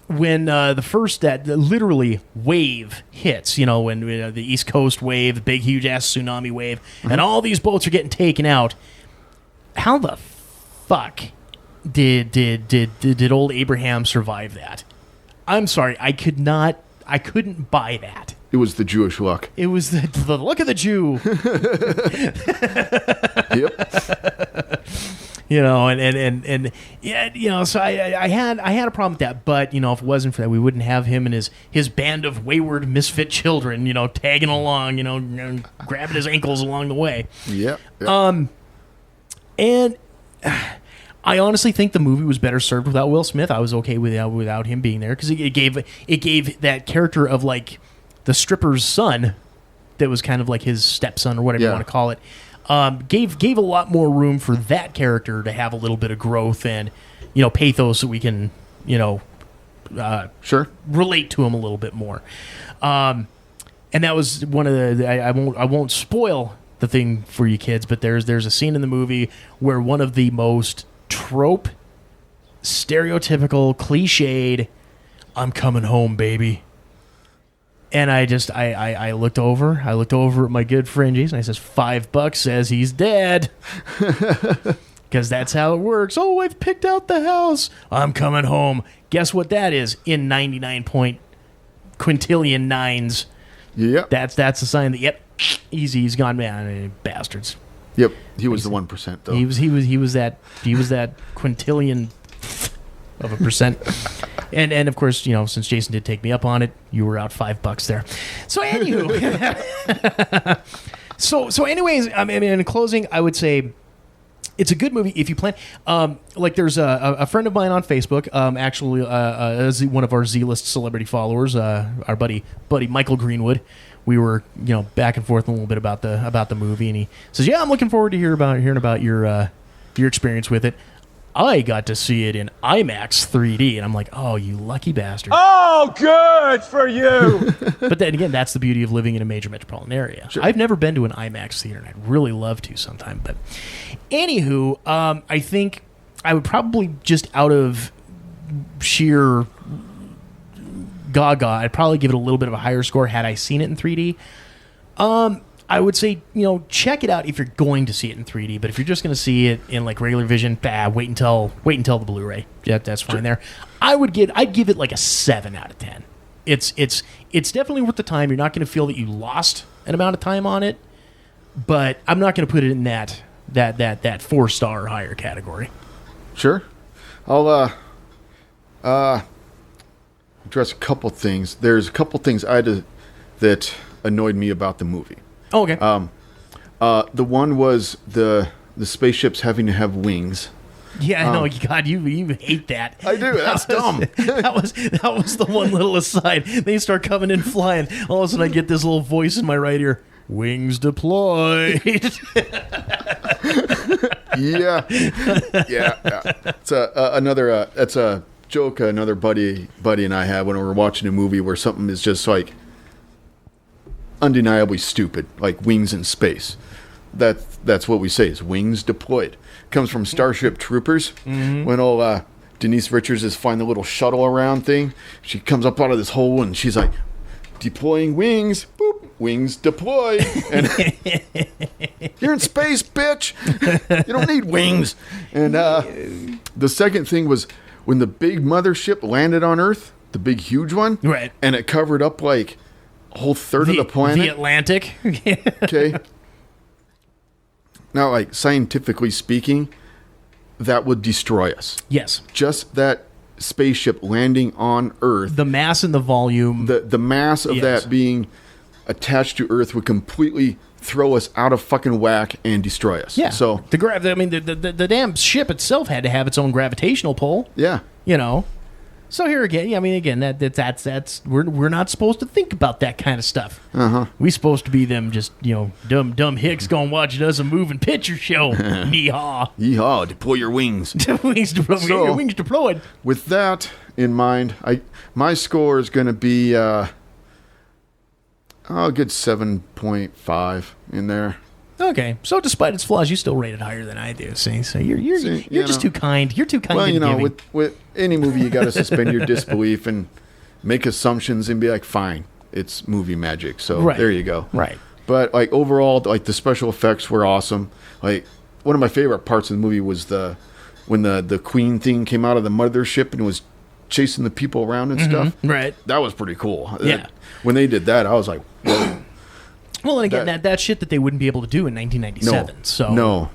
when the first that literally wave hits, when the East Coast wave, the big huge ass tsunami wave, and all these boats are getting taken out, how the fuck did old Abraham survive that? I'm sorry, I couldn't buy that. It was the Jewish luck. It was the luck of the Jew. Yep. So I had a problem with that, but if it wasn't for that, we wouldn't have him and his band of wayward misfit children, tagging along, grabbing his ankles along the way. Yep. And I honestly think the movie was better served without Will Smith. I was okay without him being there because it gave that character of like the stripper's son, that was kind of like his stepson or whatever you want to call it. Gave a lot more room for that character to have a little bit of growth and pathos so we can sure relate to him a little bit more. And that was one of the I won't spoil the thing for you kids, but there's a scene in the movie where one of the most trope, stereotypical, cliched, "I'm coming home, baby." And I looked over at my good friend Jason. I says, $5 says he's dead. Because that's how it works. Oh, I've picked out the house. I'm coming home. Guess what that is? In 99 point quintillion nines. Yep. That's a sign that easy, he's gone, man. Bastards. Yep. He was the 1% though. He was that quintillion of a percent. And of course, since Jason did take me up on it, you were out $5 there. So anywho, so anyways, I mean, in closing, I would say it's a good movie if you plan. Like there's a friend of mine on Facebook, actually one of our Z-list celebrity followers, our buddy Michael Greenwood. We were back and forth a little bit about the movie, and he says, "Yeah, I'm looking forward to hearing about your experience with it." I got to see it in IMAX 3D, and I'm like, oh, you lucky bastard. Oh, good for you. But then again, that's the beauty of living in a major metropolitan area. Sure. I've never been to an IMAX theater, and I'd really love to sometime. But anywho, I think I would probably just out of sheer gaga, I'd probably give it a little bit of a higher score had I seen it in 3D. I would say, check it out if you're going to see it in 3D. But if you're just going to see it in like regular vision, wait until the Blu-ray. Yeah, that's fine. Sure. There, I'd give it like a 7 out of 10. It's definitely worth the time. You're not going to feel that you lost an amount of time on it, but I'm not going to put it in that 4-star or higher category. Sure, I'll address a couple things. There's a couple things that annoyed me about the movie. Oh, okay. The one was the spaceships having to have wings. Yeah, I know. God, you hate that. I do. That's dumb. That was the one little aside. They start coming in flying. All of a sudden, I get this little voice in my right ear. Wings deployed. Yeah. It's another. That's a joke. Another buddy and I had when we were watching a movie where something is just like undeniably stupid, like wings in space. That's what we say is wings deployed. Comes from Starship Troopers. Mm-hmm. When old Denise Richards is flying the little shuttle around thing, she comes up out of this hole and she's like, deploying wings, boop, wings deployed. And you're in space, bitch. You don't need wings. And the second thing was when the big mothership landed on Earth, the big huge one, right? And it covered up like a whole third of the planet. The Atlantic. Okay. Now, like scientifically speaking, that would destroy us. Yes. Just that spaceship landing on Earth. The mass and the volume. The mass of that being attached to Earth would completely throw us out of fucking whack and destroy us. Yeah. So the damn ship itself had to have its own gravitational pull. Yeah. So here again, I mean, again, that's we're not supposed to think about that kind of stuff. We supposed to be them just dumb hicks going watching us a moving picture show. Yeehaw! Yeehaw! Deploy your wings. Wings deployed. With that in mind, my score is going to be a good 7.5 in there. Okay, so despite its flaws, you still rate it higher than I do. See, so you're just too kind. You're too kind. Well, with any movie, you got to suspend your disbelief and make assumptions and be like, fine, it's movie magic. So there you go. Right. But like overall, like the special effects were awesome. Like one of my favorite parts of the movie was when the Queen thing came out of the mothership and was chasing the people around and stuff. Right. That was pretty cool. Yeah. When they did that, I was like, whoa. Well, and again, that shit that they wouldn't be able to do in 1997. No.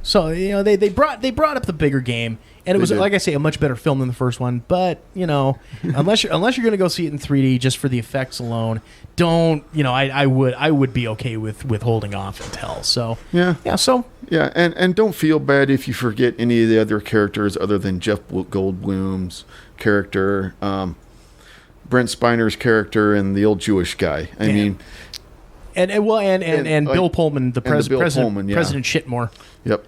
So they brought up the bigger game, and it was like I say, a much better film than the first one. But unless you're going to go see it in 3D just for the effects alone, don't. I would be okay with holding off until. So yeah. And don't feel bad if you forget any of the other characters other than Jeff Goldblum's character, Brent Spiner's character, and the old Jewish guy. I mean. And Bill Pullman, President Shitmore. Yep,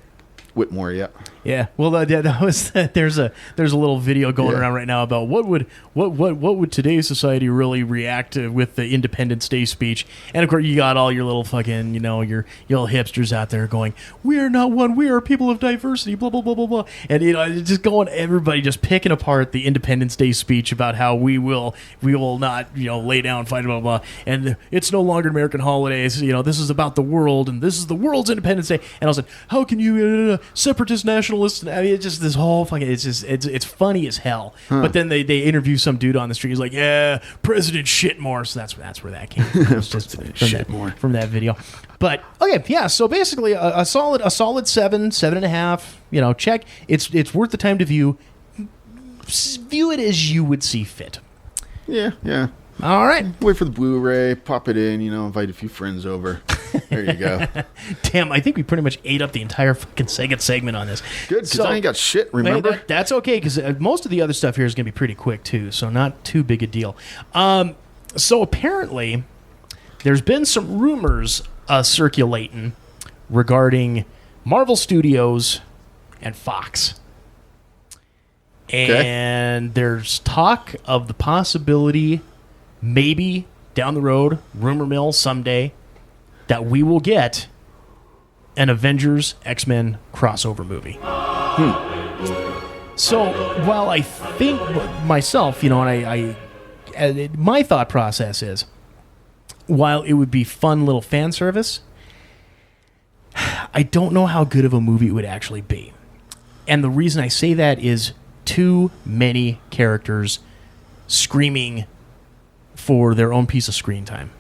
Whitmore. Yeah. Yeah. Well, that was there's a little video going around right now about what would today's society really react to with the Independence Day speech, and of course you got all your little fucking your little hipsters out there going, we are not one, we are people of diversity, blah blah blah blah blah, and just going everybody just picking apart the Independence Day speech about how we will not lay down, fight, blah blah blah, and it's no longer American holidays, this is about the world, and this is the world's Independence Day, and I was like, how can you separatist nationalists? I mean, it's just this whole fucking. It's funny as hell. But then they interview some dude on the street. He's like, yeah, President Shitmore. So that's where that came from. It's just from that video. But okay, yeah. So basically, a solid 7.5. Check. It's worth the time to view. View it as you would see fit. Yeah. All right. Wait for the Blu-ray, pop it in, invite a few friends over. There you go. Damn, I think we pretty much ate up the entire fucking second segment on this. Good, because I ain't got shit, remember? That's okay, because most of the other stuff here is going to be pretty quick, too, so not too big a deal. So apparently, there's been some rumors circulating regarding Marvel Studios and Fox. And there's talk of the possibility, maybe down the road, rumor mill someday, that we will get an Avengers X-Men crossover movie. So while I think myself, and my thought process is, while it would be fun little fan service, I don't know how good of a movie it would actually be. And the reason I say that is too many characters screaming for their own piece of screen time.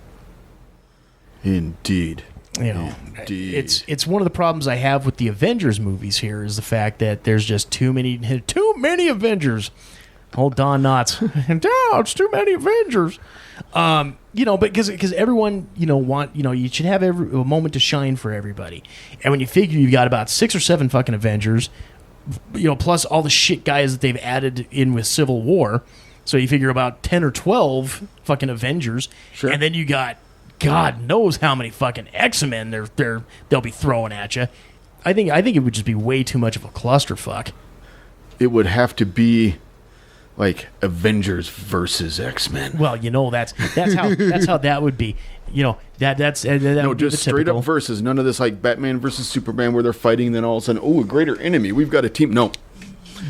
Indeed. Indeed. It's one of the problems I have with the Avengers movies here is the fact that there's just too many Avengers. Old Don Knotts. It's too many Avengers. But because everyone, you should have a moment to shine for everybody. And when you figure you've got about 6 or 7 fucking Avengers, plus all the shit guys that they've added in with Civil War, so you figure about 10 or 12 fucking Avengers, sure. And then you got God knows how many fucking X-Men they'll be throwing at you. I think it would just be way too much of a clusterfuck. It would have to be like Avengers versus X-Men. Well, that's how that would be. That no, would be just straight up versus. None of this like Batman versus Superman where they're fighting, and then all of a sudden, a greater enemy. We've got a team. No,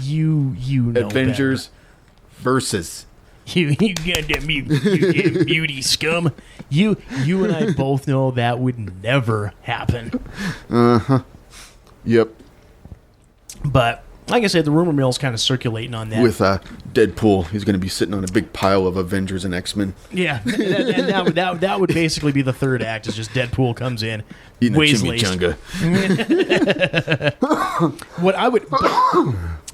you know Avengers versus. You got that beauty scum. You and I both know that would never happen. Yep. But like I said, the rumor mill's kind of circulating on that. With Deadpool, he's going to be sitting on a big pile of Avengers and X-Men. Yeah, and that would basically be the third act. Is just Deadpool comes in, eating a chimichanga. What I would,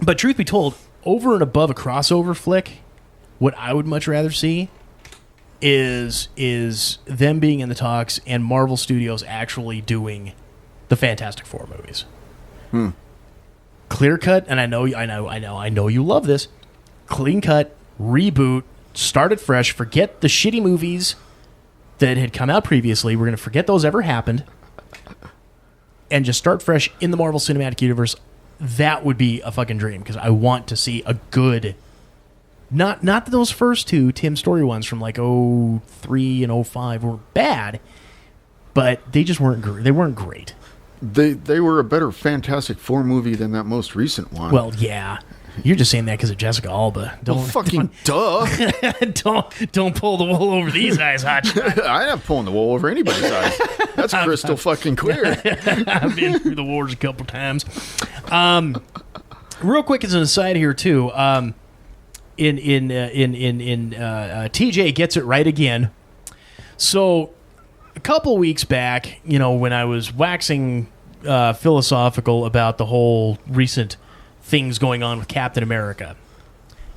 but truth be told, over and above a crossover flick, what I would much rather see is them being in the talks and Marvel Studios actually doing the Fantastic Four movies. Clear cut, and I know you love this. clean cut, reboot, start it fresh, forget the shitty movies that had come out previously. We're going to forget those ever happened and just start fresh in the Marvel Cinematic Universe. That would be a fucking dream because I want to see a good, not that those first two Tim Story ones from like 03 and 05 were bad, but they just weren't great. They weren't great. They were a better Fantastic Four movie than that most recent one. Well, yeah. You're just saying that because of Jessica Alba. Duh. Don't pull the wool over these eyes, hotshot. I'm not pulling the wool over anybody's eyes. That's crystal fucking clear. I've been through the wars a couple times. Real quick as an aside here too. TJ gets it right again. So a couple weeks back, when I was waxing philosophical about the whole recent things going on with Captain America.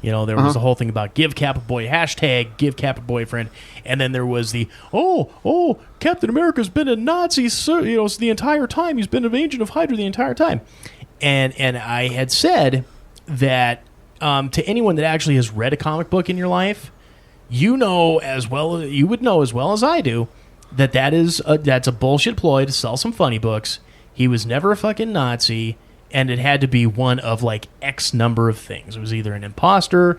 There was the whole thing about give Cap a boy, hashtag give Cap a boyfriend, and then there was the Captain America's been a Nazi, the entire time. He's been an agent of Hydra the entire time, and I had said that to anyone that actually has read a comic book in your life, you would know as well as I do that's a bullshit ploy to sell some funny books. He was never a fucking Nazi. And it had to be one of like X number of things. It was either an imposter,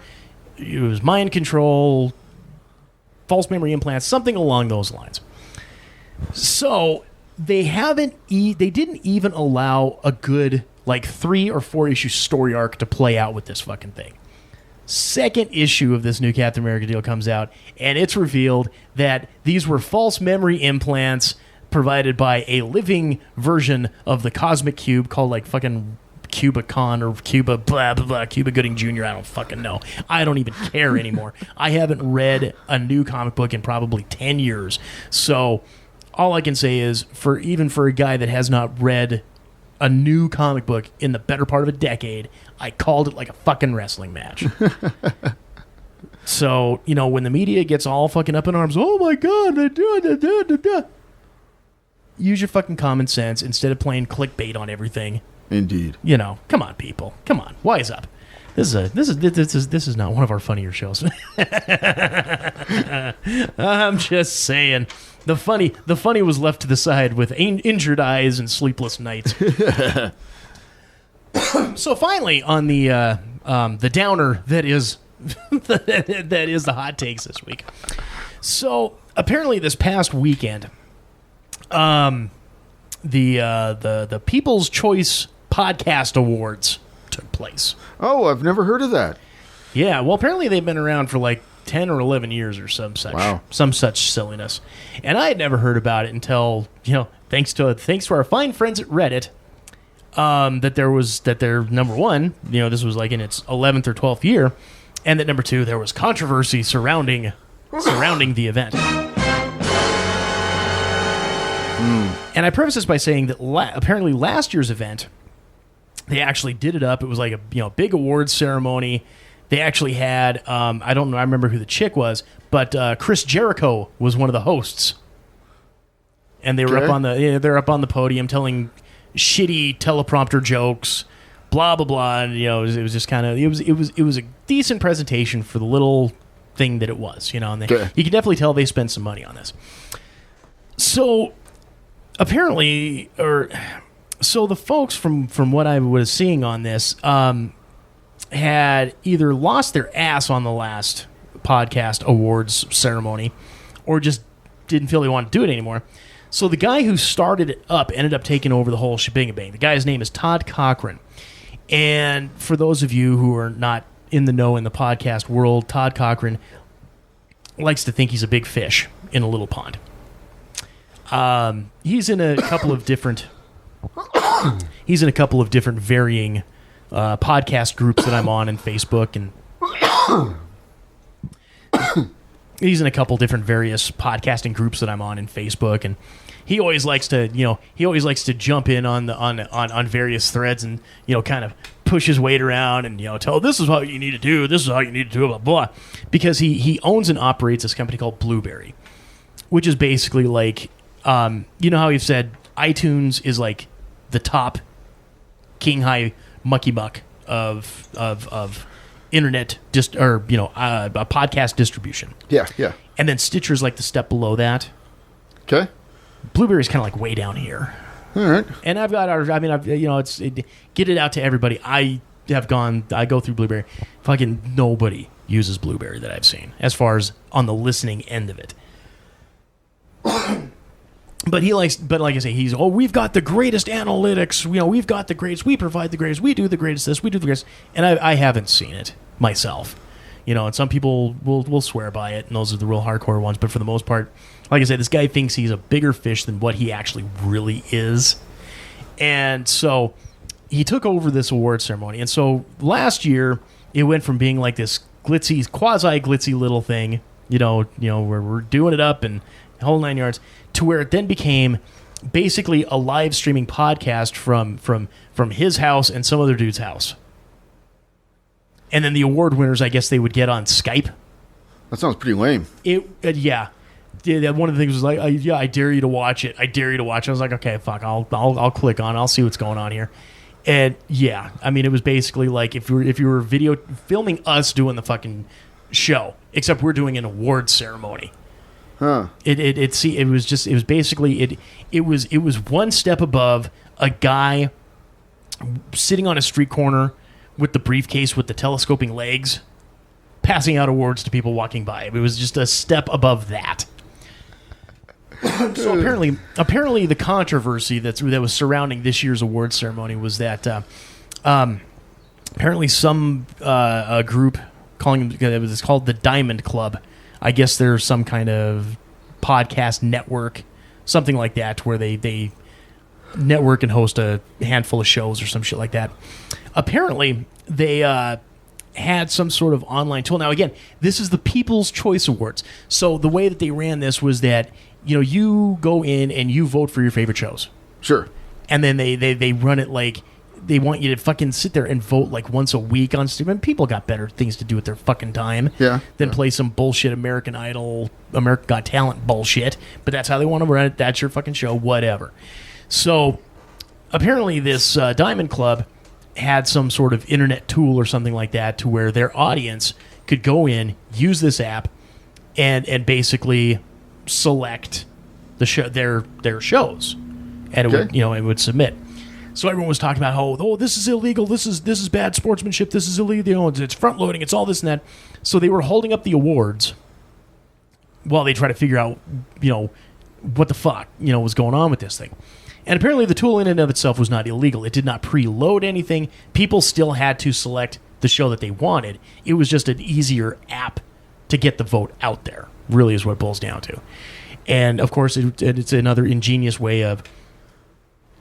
it was mind control, false memory implants, something along those lines. So they didn't even allow a good like 3 or 4 issue story arc to play out with this fucking thing. Second issue of this new Captain America deal comes out, and it's revealed that these were false memory implants provided by a living version of the Cosmic Cube called like fucking Cubicon or Cuba blah blah blah Cuba Gooding Jr. I don't fucking know. I don't even care anymore. I haven't read a new comic book in probably 10 years. So all I can say is for a guy that has not read a new comic book in the better part of a decade, I called it like a fucking wrestling match. So, when the media gets all fucking up in arms, oh my God, they do it. Use your fucking common sense instead of playing clickbait on everything. Indeed. Come on, people. Come on. Wise up. This is not one of our funnier shows. I'm just saying. The funny was left to the side with injured eyes and sleepless nights. So finally, on the downer that is the hot takes this week. So apparently, this past weekend, the People's Choice Podcast Awards took place. Oh, I've never heard of that. Yeah, well, apparently they've been around for like 10 or 11 years or some such silliness. And I had never heard about it until, thanks to our fine friends at Reddit, that they're number one, this was like in its 11th or 12th year, and that number two, there was controversy surrounding the event. And I preface this by saying that apparently last year's event, they actually did it up. It was like a big awards ceremony. They actually had I don't know, I remember who the chick was, but Chris Jericho was one of the hosts, and they were they're up on the podium telling shitty teleprompter jokes, blah blah blah. And it was just kind of it was a decent presentation for the little thing that it was, and you can definitely tell they spent some money on this. So apparently, the folks from what I was seeing on this had either lost their ass on the last podcast awards ceremony or just didn't feel they wanted to do it anymore. So the guy who started it up ended up taking over the whole shebang-a-bang. The guy's name is Todd Cochran. And for those of you who are not in the know in the podcast world, Todd Cochran likes to think he's a big fish in a little pond. He's in a couple of different varying podcast groups that I'm on Facebook, and he's in a couple different various podcasting groups that I'm on in Facebook, and he always likes to jump in on various threads and kind of push his weight around and tell this is how you need to do, blah blah, because he owns and operates this company called Blueberry, which is basically like how you've said iTunes is like the top king high mucky muck of internet a podcast distribution. Yeah. And then Stitcher's like the step below that. Okay. Blueberry's kind of like way down here. All right. And I've got get it out to everybody. I go through Blueberry. Fucking nobody uses Blueberry that I've seen as far as on the listening end of it. But like I say, we've got the greatest analytics. We've got the greatest. We provide the greatest. We do the greatest this. We do the greatest. And I haven't seen it myself. And some people will swear by it, and those are the real hardcore ones. But for the most part, like I said, this guy thinks he's a bigger fish than what he actually really is. And so he took over this award ceremony. And so last year, it went from being like this glitzy, quasi-glitzy little thing, where we're doing it up and the whole 9 yards, to where it then became basically a live streaming podcast from his house and some other dude's house. And then the award winners, I guess they would get on Skype. That sounds pretty lame. Yeah. One of the things was like, I dare you to watch it. I dare you to watch it. I was like, okay, fuck, I'll click on it. I'll see what's going on here. And yeah, I mean, it was basically like if you were video filming us doing the fucking show, except we're doing an award ceremony. Huh. It was one step above a guy sitting on a street corner with the briefcase with the telescoping legs, passing out awards to people walking by. It was just a step above that. So apparently, the controversy that was surrounding this year's awards ceremony was that apparently some a group it was called the Diamond Club. I guess there's some kind of podcast network, something like that, where they network and host a handful of shows or some shit like that. Apparently, they had some sort of online tool. Now, again, this is the People's Choice Awards. So the way that they ran this was that, you go in and you vote for your favorite shows. Sure. And then they run it like they want you to fucking sit there and vote like once a week on Steam. People got better things to do with their fucking time than play some bullshit American Idol, American Got Talent bullshit. But that's how they want to run it. That's your fucking show, whatever. So apparently this Diamond Club had some sort of internet tool or something like that to where their audience could go in, use this app, and basically select the show, their shows, and it would submit. So everyone was talking about how this is illegal, this is bad sportsmanship, this is illegal, it's front loading, it's all this and that. So they were holding up the awards while they try to figure out what the fuck was going on with this thing. And apparently the tool in and of itself was not illegal. It did not preload anything. People still had to select the show that they wanted. It was just an easier app to get the vote out there, really is what it boils down to. And, of course, it's another ingenious way of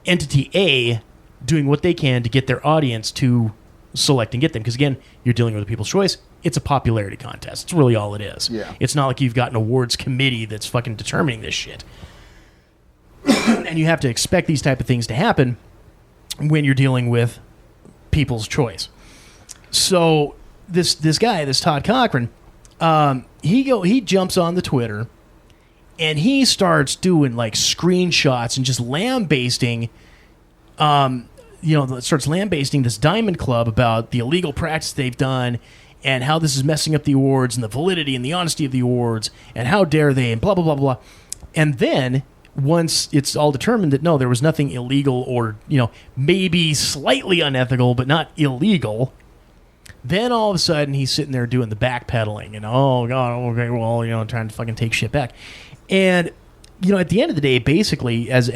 entity A doing what they can to get their audience to select and get them. Because, again, you're dealing with a People's Choice. It's a popularity contest. It's really all it is. Yeah. It's not like you've got an awards committee that's fucking determining this shit. And you have to expect these type of things to happen when you're dealing with People's Choice. So this guy, this Todd Cochran, he jumps on the Twitter and he starts doing like screenshots and just lambasting, starts lambasting this Diamond Club about the illegal practice they've done and how this is messing up the awards and the validity and the honesty of the awards and how dare they and blah, blah, blah, blah. And then once it's all determined that no, there was nothing illegal or, maybe slightly unethical, but not illegal, then all of a sudden he's sitting there doing the backpedaling and, oh, God, okay, well, trying to fucking take shit back. And, at the end of the day, basically, as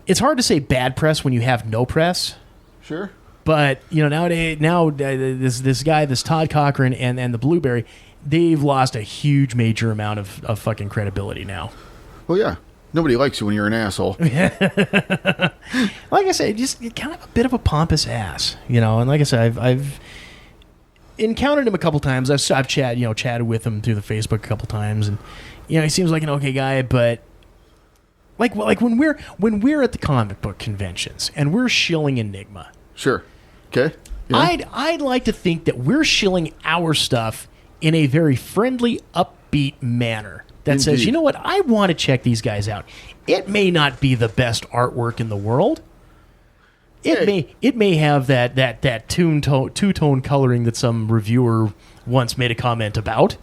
it's hard to say bad press when you have no press. Sure. But, nowadays, this guy, this Todd Cochran and the Blueberry, they've lost a huge, major amount of fucking credibility now. Well, yeah. Nobody likes you when you're an asshole. Like I said, just kind of a bit of a pompous ass, And like I said, I've encountered him a couple times. I've chatted with him through the Facebook a couple times, and he seems like an okay guy. But like when we're at the comic book conventions and we're shilling Enigma, sure, okay, yeah. I'd like to think that we're shilling our stuff in a very friendly, upbeat manner that Indeed. says, you know what, I want to check these guys out. It may not be the best artwork in the world. It may have that two-tone coloring that some reviewer once made a comment about.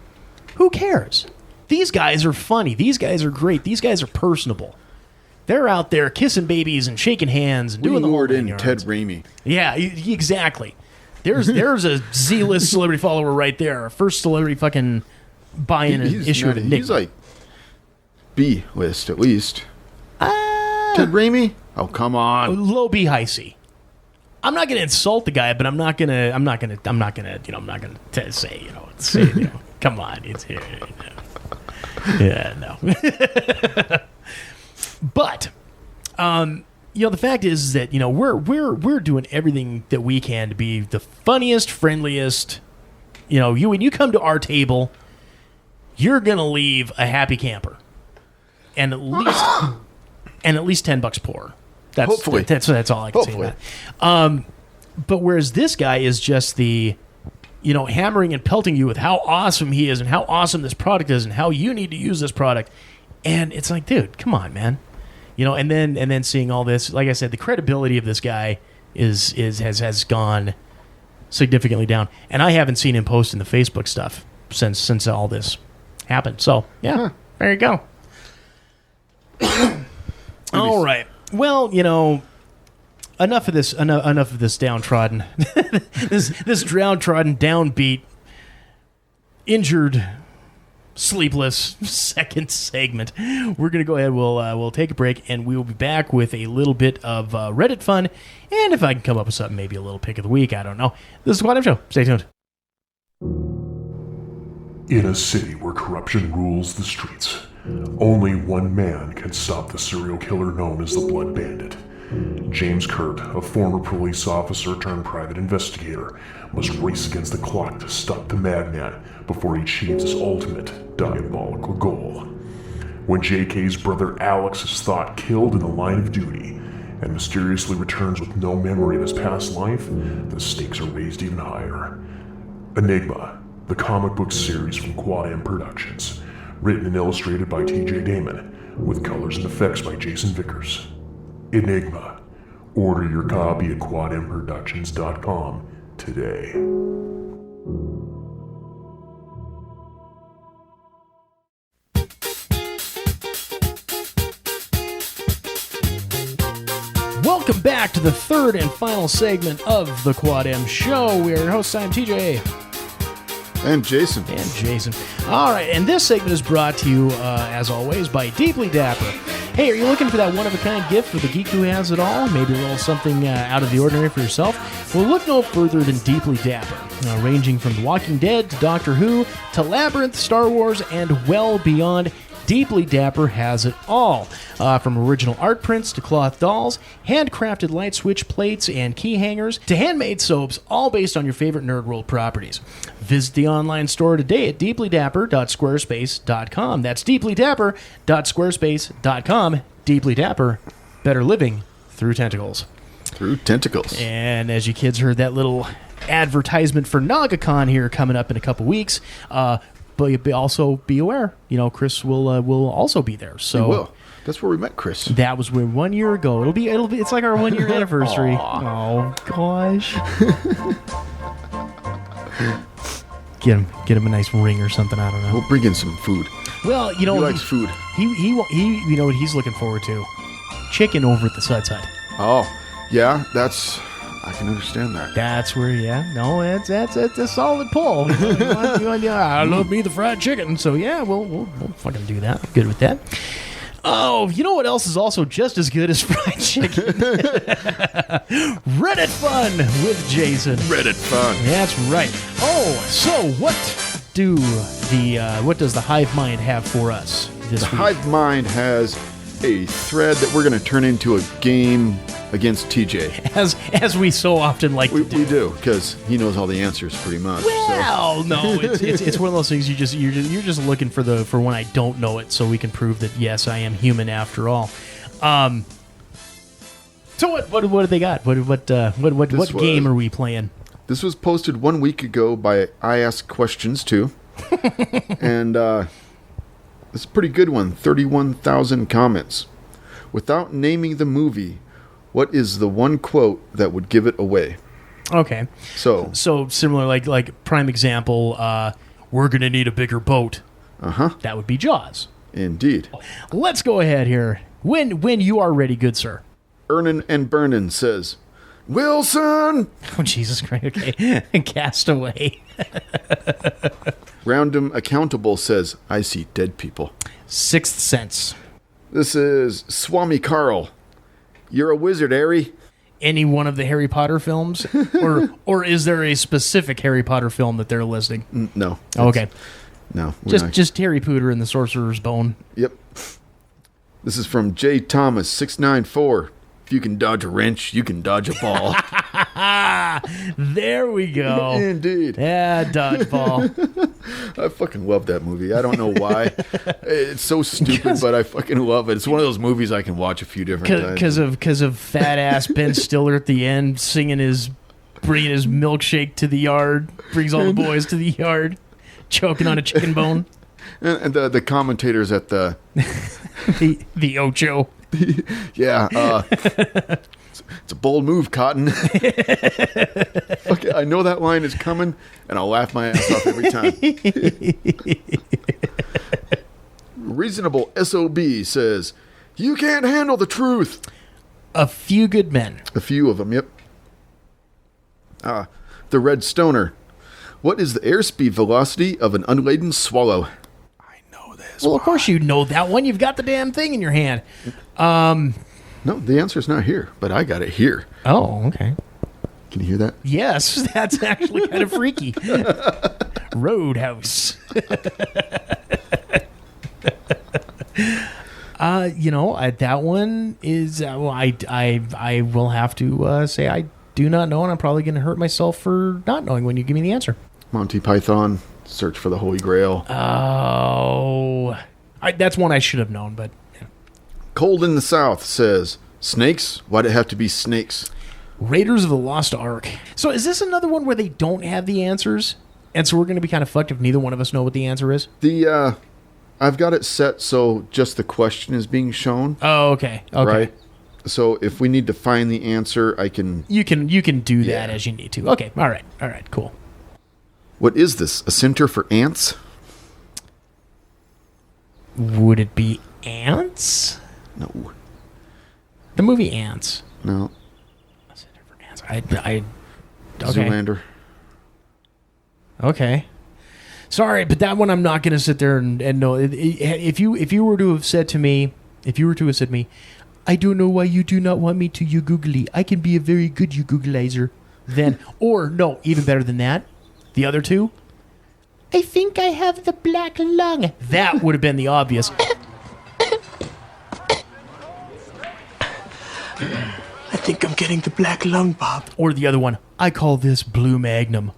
Who cares? These guys are funny. These guys are great. These guys are personable. They're out there kissing babies and shaking hands and doing the whole lured in thing. Ted Raimi. Yeah, exactly. There's a Z-list celebrity follower right there. Our first celebrity fucking buying an issue of Enigma. He's like B-list at least. Ted Raimi? Oh, come on. Low B, high C. I'm not gonna insult the guy, but I'm not gonna say, come on, it's here. Yeah, no. But, the fact is that we're doing everything that we can to be the funniest, friendliest. When you come to our table, you're gonna leave a happy camper, and at least $10 poor. Hopefully. That's all I can say about it. But whereas this guy is just the, hammering and pelting you with how awesome he is and how awesome this product is and how you need to use this product, and it's like, dude, come on, man. And then seeing all this, like I said, the credibility of this guy has gone significantly down, and I haven't seen him posting the Facebook stuff since all this happened. So yeah, there you go. All right. Well, enough of this. Enough of this downtrodden, this downtrodden, downbeat, injured, sleepless second segment. We're gonna go ahead. We'll take a break, and we will be back with a little bit of Reddit fun, and if I can come up with something, maybe a little pick of the week. I don't know. This is the Quad M Show. Stay tuned. In a city where corruption rules the streets, only one man can stop the serial killer known as the Blood Bandit. James Kurt, a former police officer turned private investigator, must race against the clock to stop the madman before he achieves his ultimate diabolical goal. When JK's brother Alex is thought killed in the line of duty and mysteriously returns with no memory of his past life, the stakes are raised even higher. Enigma, the comic book series from Quad M Productions, written and illustrated by TJ Damon, with colors and effects by Jason Vickers. Enigma. Order your copy at quadmproductions.com today. Welcome back to the third and final segment of the Quad M Show. We are your hosts. I'm TJ. And Jason. All right, and this segment is brought to you, as always, by Deeply Dapper. Hey, are you looking for that one-of-a-kind gift for the geek who has it all? Maybe a little something out of the ordinary for yourself? Well, look no further than Deeply Dapper. Ranging from The Walking Dead to Doctor Who to Labyrinth, Star Wars, and well beyond, Deeply Dapper has it all. From original art prints to cloth dolls, handcrafted light switch plates and key hangers, to handmade soaps, all based on your favorite Nerd World properties. Visit the online store today at deeplydapper.squarespace.com. That's deeplydapper.squarespace.com. Deeply Dapper, better living through tentacles. Through tentacles. And as you kids heard that little advertisement for NagaCon here coming up in a couple weeks, but also be aware, Chris will also be there. So he will. That's where we met Chris. That was 1 year ago. It's like our 1 year anniversary. Oh gosh. Get him a nice ring or something. I don't know. We'll bring in some food. Well, he likes food. He you know what he's looking forward to? Chicken over at the Suds Hut. Oh, yeah. I can understand that. That's where, that's a solid pull. I love me the fried chicken. So yeah, we'll fucking do that. I'm good with that. Oh, you know what else is also just as good as fried chicken? Reddit Fun with Jason. Reddit Fun. That's right. Oh, so what does the Hive Mind have for us this week? The Hive Mind has a thread that we're going to turn into a game against TJ. As we so often like to do. We do, because he knows all the answers pretty much. Well, no, it's one of those things you're just looking for when I don't know it, so we can prove that yes, I am human after all. So what do they got? What game are we playing? This was posted 1 week ago by I Ask Questions Too, and it's a pretty good one. 31,000 comments. Without naming the movie, What is the one quote that would give it away? Okay. So similar, like prime example, we're going to need a bigger boat. Uh-huh. That would be Jaws. Indeed. Let's go ahead here. When you are ready, good sir. Ernin and Burnin says, Wilson! Oh, Jesus Christ. Okay. Castaway. Roundum Accountable says, I see dead people. Sixth Sense. This is Swami Carl. You're a wizard, Harry. Any one of the Harry Potter films? or is there a specific Harry Potter film that they're listing? No. Oh, okay. No. Just Harry Potter and the Sorcerer's Bone. Yep. This is from J. Thomas 694. If you can dodge a wrench, you can dodge a ball. There we go. Indeed. Yeah, dodgeball. I fucking love that movie. I don't know why. It's so stupid, but I fucking love it. It's one of those movies I can watch a few different times. Because of fat ass Ben Stiller at the end bringing his milkshake to the yard, brings all the boys to the yard, choking on a chicken bone. And the commentators at the the Ocho. Yeah, it's a bold move, Cotton. Okay, I know that line is coming, and I'll laugh my ass off every time. Reasonable SOB says, you can't handle the truth. A Few Good Men. A few of them, yep. The Red Stoner. What is the airspeed velocity of an unladen swallow? I know this. Well, of course you know that one. You've got the damn thing in your hand. No, the answer's not here, but I got it here. Oh, okay. Can you hear that? Yes, that's actually kind of freaky. Roadhouse. That one is. I will have to say I do not know, and I'm probably going to hurt myself for not knowing when you give me the answer. Monty Python, Search for the Holy Grail. Oh, that's one I should have known, but. Yeah. Cold in the South says, snakes? Why'd it have to be snakes? Raiders of the Lost Ark. So is this another one where they don't have the answers? And so we're going to be kind of fucked if neither one of us know what the answer is? I've got it set so just the question is being shown. Oh, okay. Right? So if we need to find the answer, I can... You can do that as you need to. Okay, all right, cool. What is this? A center for ants? Would it be Ants? No. The movie Ants. No. A center for ants. Okay. Zoolander. Okay. Sorry, but that one I'm not going to sit there and know. If you were to have said to me, I don't know why you do not want me to you googly. I can be a very good you googlizer. Then, or no, even better than that, the other two. I think I have the black lung. That would have been the obvious. I think I'm getting the black lung, Bob. Or the other one. I call this Blue Magnum.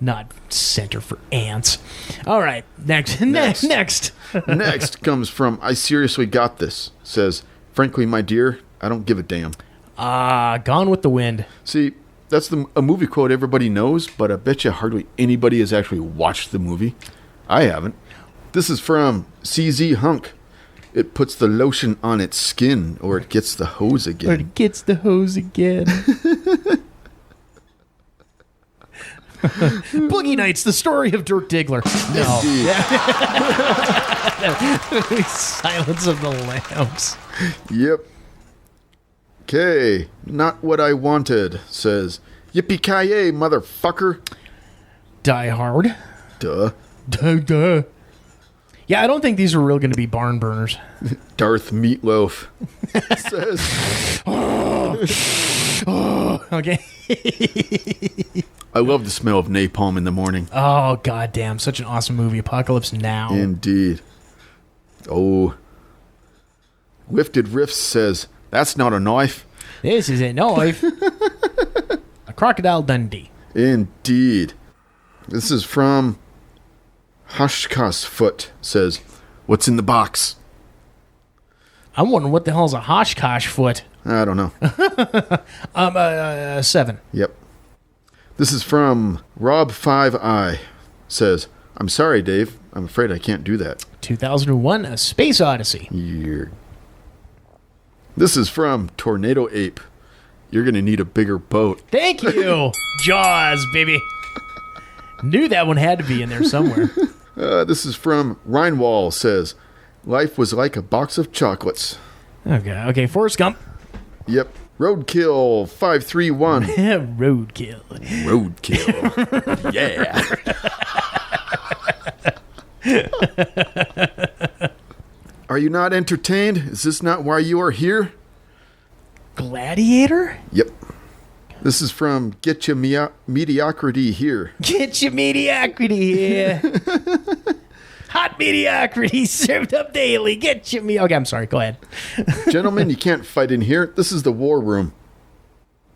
Not center for ants. All right, next. Next comes from I Seriously Got This. Says, frankly, my dear, I don't give a damn. Gone with the Wind. See, that's a movie quote everybody knows, but I bet you hardly anybody has actually watched the movie. I haven't. This is from CZ Hunk. It puts the lotion on its skin, or it gets the hose again. Boogie Nights, the story of Dirk Diggler. No. Silence of the Lambs. Yep. Okay, not what I wanted, says, yippee-ki-yay, motherfucker. Die Hard. Duh. Duh. Yeah, I don't think these are real going to be barn burners. Darth Meatloaf says, Okay. I love the smell of napalm in the morning. Oh, goddamn. Such an awesome movie. Apocalypse Now. Indeed. Oh. Lifted Riffs says, that's not a knife. This is a knife. A Crocodile Dundee. Indeed. This is from Hushkas Foot. Says, what's in the box? I'm wondering what the hell is a Hoshkosh foot. I don't know. 7. Yep. This is from Rob5i. Says, I'm sorry, Dave. I'm afraid I can't do that. 2001, A Space Odyssey. You're... This is from Tornado Ape. You're going to need a bigger boat. Thank you. Jaws, baby. Knew that one had to be in there somewhere. This is from Rhinewall. Says, life was like a box of chocolates. Okay, Forrest Gump. Yep. Roadkill 531. Roadkill. Roadkill. Yeah. Are you not entertained? Is this not why you are here? Gladiator? Yep. This is from Get Your Mediocrity Here. Get your mediocrity here. Hot mediocrity served up daily. Get your Okay, I'm sorry. Go ahead. Gentlemen, you can't fight in here. This is the war room.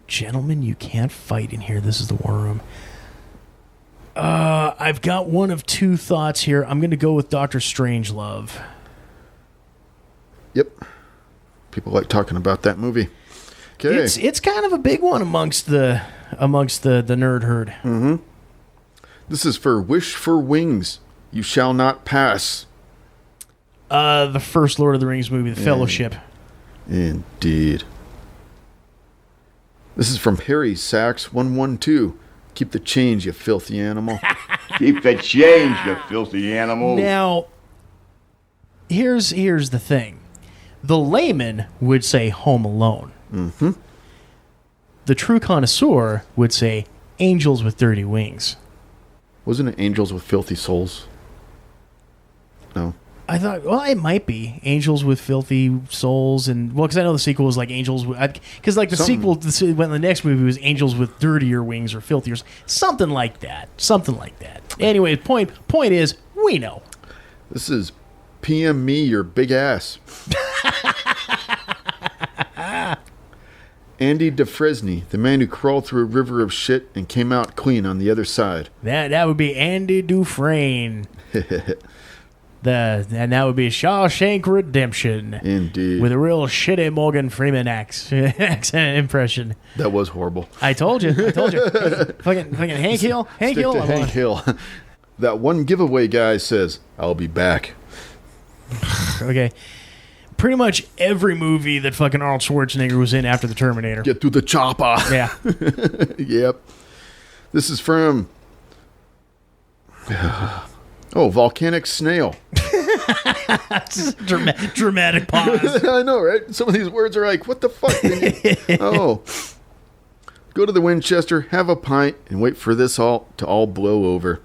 Gentlemen, you can't fight in here. This is the war room. I've got one of two thoughts here. I'm going to go with Dr. Strangelove. Yep. People like talking about that movie. Okay. It's kind of a big one amongst the nerd herd. Mm-hmm. This is for Wish for Wings. You shall not pass. The first Lord of the Rings movie, The Fellowship. Indeed. This is from Harry Sachs 112. Keep the change, you filthy animal. Keep the change, you filthy animal. Now, here's the thing. The layman would say Home Alone. Mm-hmm. The true connoisseur would say Angels with Dirty Wings. Wasn't it Angels with Filthy Souls? No. I thought, well, it might be Angels with Filthy Souls, and because I know the sequel was like Angels with, because like the sequel, when the next movie was Angels with Dirtier Wings or Filthier, something like that. Anyway, point is, we know. This is PM Me Your Big Ass. Andy DeFresney, the man who crawled through a river of shit and came out clean on the other side. That would be Andy Dufresne. And that would be Shawshank Redemption. Indeed. With a real shitty Morgan Freeman accent impression. That was horrible. I told you. fucking Hank Hill. Hank Hill. That one giveaway guy says, I'll be back. Okay. Pretty much every movie that fucking Arnold Schwarzenegger was in after the Terminator. Get to the chopper. Yeah. Yep. This is from... Volcanic Snail. Dramatic pause. I know, right? Some of these words are like, what the fuck? Go to the Winchester, have a pint, and wait for this all to all blow over.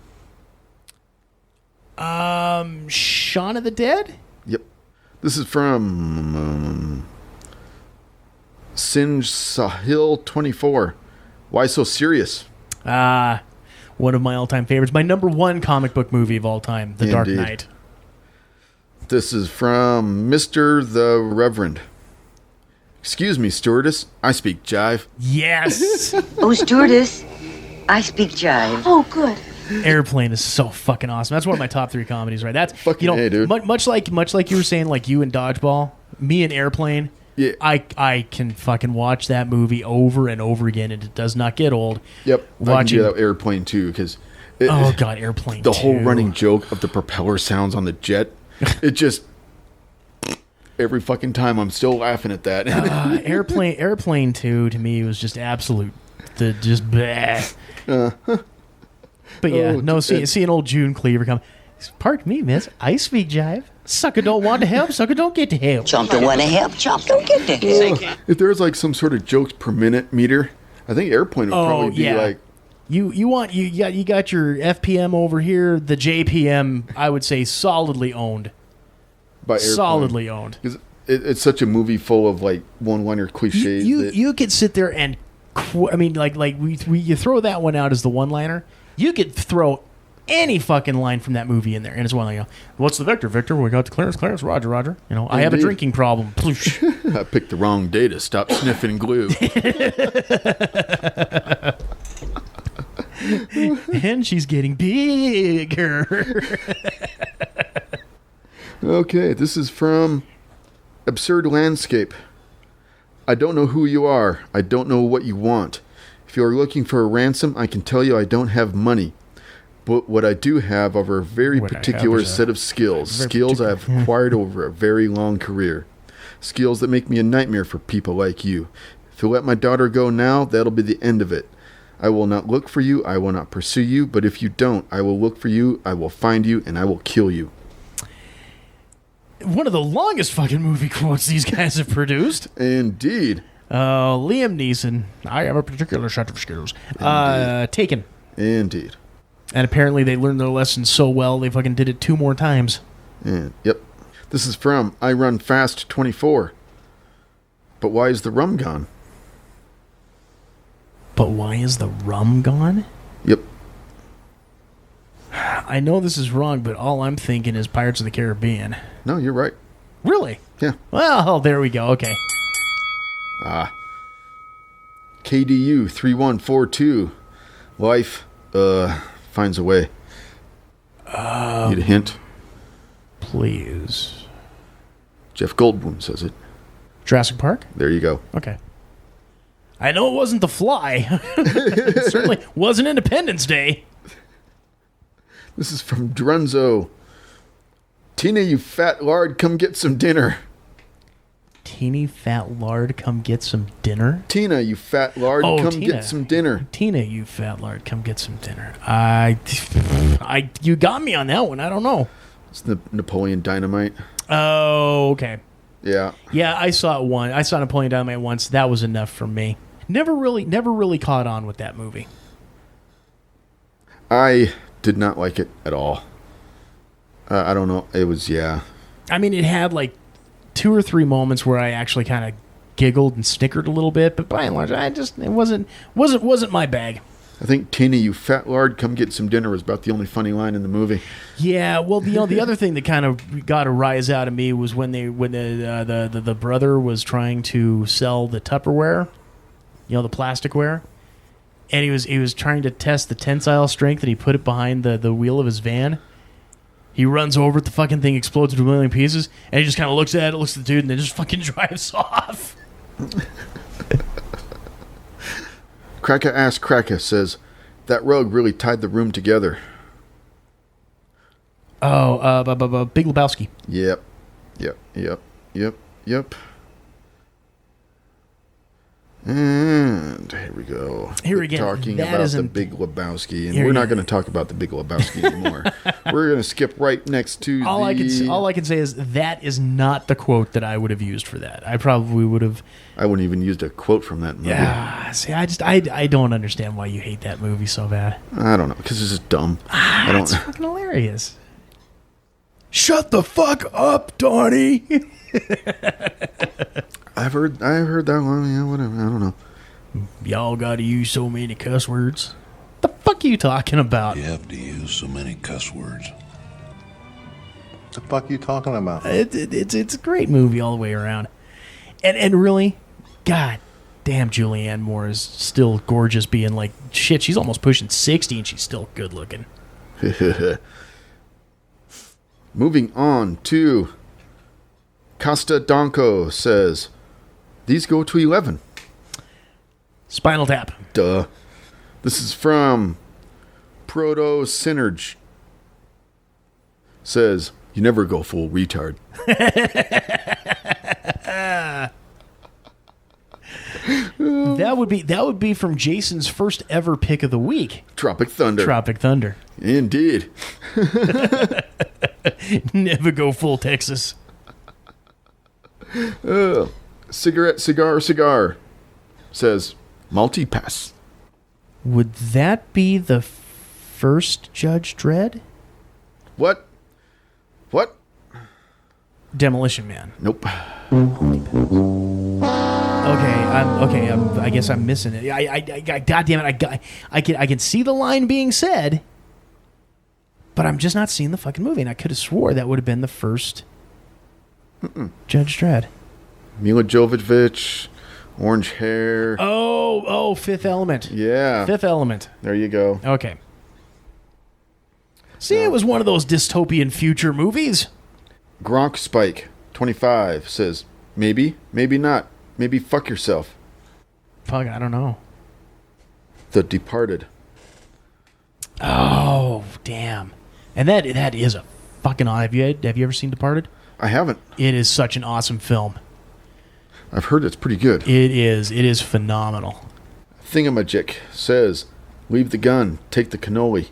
Shaun of the Dead? Yep. This is from Sinj Sahil 24. Why so serious? One of my all-time favorites. My number one comic book movie of all time, The Dark Knight. This is from Mr. the Reverend. Excuse me, stewardess. I speak jive. Yes. Oh, stewardess, I speak jive. Oh, good. Airplane is so fucking awesome. That's one of my top three comedies, right? That's fucking A, dude. Much like you were saying, like you and Dodgeball, me and Airplane. Yeah. I can fucking watch that movie over and over again, and it does not get old. Yep. Watching that Airplane too, because Airplane. The whole running joke of the propeller sounds on the jet. It just every fucking time I'm still laughing at that. Airplane 2 to me was just absolute bleh. But yeah, seeing old June Cleaver come. Pardon me, miss. I speak jive. Sucker don't want to help. Sucker don't get to help. Chomp don't want to help. Chomp don't get to help. If there's like some sort of jokes per minute meter, I think Airplane would probably be like. You got your FPM over here. The JPM, I would say, solidly owned. By Airplane. Solidly owned. Because it's such a movie full of like one-liner cliches. You could sit there and, you throw that one out as the one-liner. You could throw any fucking line from that movie in there, and it's one like, what's the Victor? Victor, we got the Clarence, Roger. I have a drinking problem. I picked the wrong day to stop sniffing glue. And she's getting bigger. Okay, this is from Absurd Landscape. I don't know who you are. I don't know what you want. If you are looking for a ransom, I can tell you I don't have money. But what I do have are a very particular set of skills. Skills I have acquired over a very long career. Skills that make me a nightmare for people like you. If you let my daughter go now, that'll be the end of it. I will not look for you, I will not pursue you, but if you don't, I will look for you, I will find you, and I will kill you. One of the longest fucking movie quotes these guys have produced. Indeed. Liam Neeson. I have a particular set of skills. Taken. Indeed. And apparently they learned their lesson so well, they fucking did it 2 more times. Yep. This is from I Run Fast 24. But why is the rum gone? But why is the rum gone? Yep. I know this is wrong, but all I'm thinking is Pirates of the Caribbean. No, you're right. Really? Yeah. Well, there we go. Okay. KDU 3142. Life, finds a way. Need a hint? Please. Jeff Goldblum says it. Jurassic Park? There you go. Okay. I know it wasn't The Fly. It certainly wasn't Independence Day. This is from Drunzo. Tina, you fat lard, come get some dinner. Teeny fat lard, come get some dinner? Tina, you fat lard, come Tina. get some dinner. Tina, you fat lard, come get some dinner. You got me on that one. I don't know. It's the Napoleon Dynamite. Oh, okay. Yeah. Yeah, I saw it once. I saw Napoleon Dynamite once. That was enough for me. Never really caught on with that movie. I did not like it at all. I don't know. It was, yeah. I mean, it had like 2 or 3 moments where I actually kind of giggled and snickered a little bit, but by and large, it wasn't my bag. I think Tina, you fat lard, come get some dinner was about the only funny line in the movie. Yeah, well, the other thing that kind of got a rise out of me was when the brother was trying to sell the Tupperware, the plasticware, and he was trying to test the tensile strength, and he put it behind the wheel of his van. He runs over it, the fucking thing explodes into a million pieces, and he just kind of looks at the dude, and then just fucking drives off. Kraka Ass Kraka says, that rug really tied the room together. Oh, Big Lebowski. Yep. And here we go. Here again, talking that about isn't- the Big Lebowski, and Here we're you- not going to talk about the Big Lebowski anymore. We're going to skip right next to All I can say is that is not the quote that I would have used for that. I probably would have. I wouldn't even used a quote from that movie. Yeah. See, I don't understand why you hate that movie so bad. I don't know, because it's just dumb. I don't. It's fucking hilarious. Shut the fuck up, Donnie. I heard that one. Yeah, whatever. I don't know. Y'all gotta use so many cuss words. The fuck are you talking about? You have to use so many cuss words. The fuck you talking about? It's a great movie all the way around. And really, god damn, Julianne Moore is still gorgeous, being like, shit, she's almost pushing 60 and she's still good looking. Moving on to Costa Donko says, these go to 11. Spinal Tap. Duh. This is from Proto Synergy. Says, you never go full retard. That would be from Jason's first ever pick of the week. Tropic Thunder. Tropic Thunder. Indeed. Never go full Texas. Cigarette, cigar. Says, multi-pass. Would that be the first Judge Dredd? What? Demolition Man. Nope. I guess I'm missing it. I God damn it! I can see the line being said, but I'm just not seeing the fucking movie. And I could have swore that would have been the first Judge Dredd. Mila Jovovich, orange hair. Oh, Fifth Element. Yeah. Fifth Element. There you go. Okay. See, it was one of those dystopian future movies. Gronk Spike 25 says, maybe not. Maybe fuck yourself. Fuck, I don't know. The Departed. Oh, damn. And that is a fucking... Have you ever seen Departed? I haven't. It is such an awesome film. I've heard it's pretty good. It is. It is phenomenal. Thingamajig says, leave the gun, take the cannoli.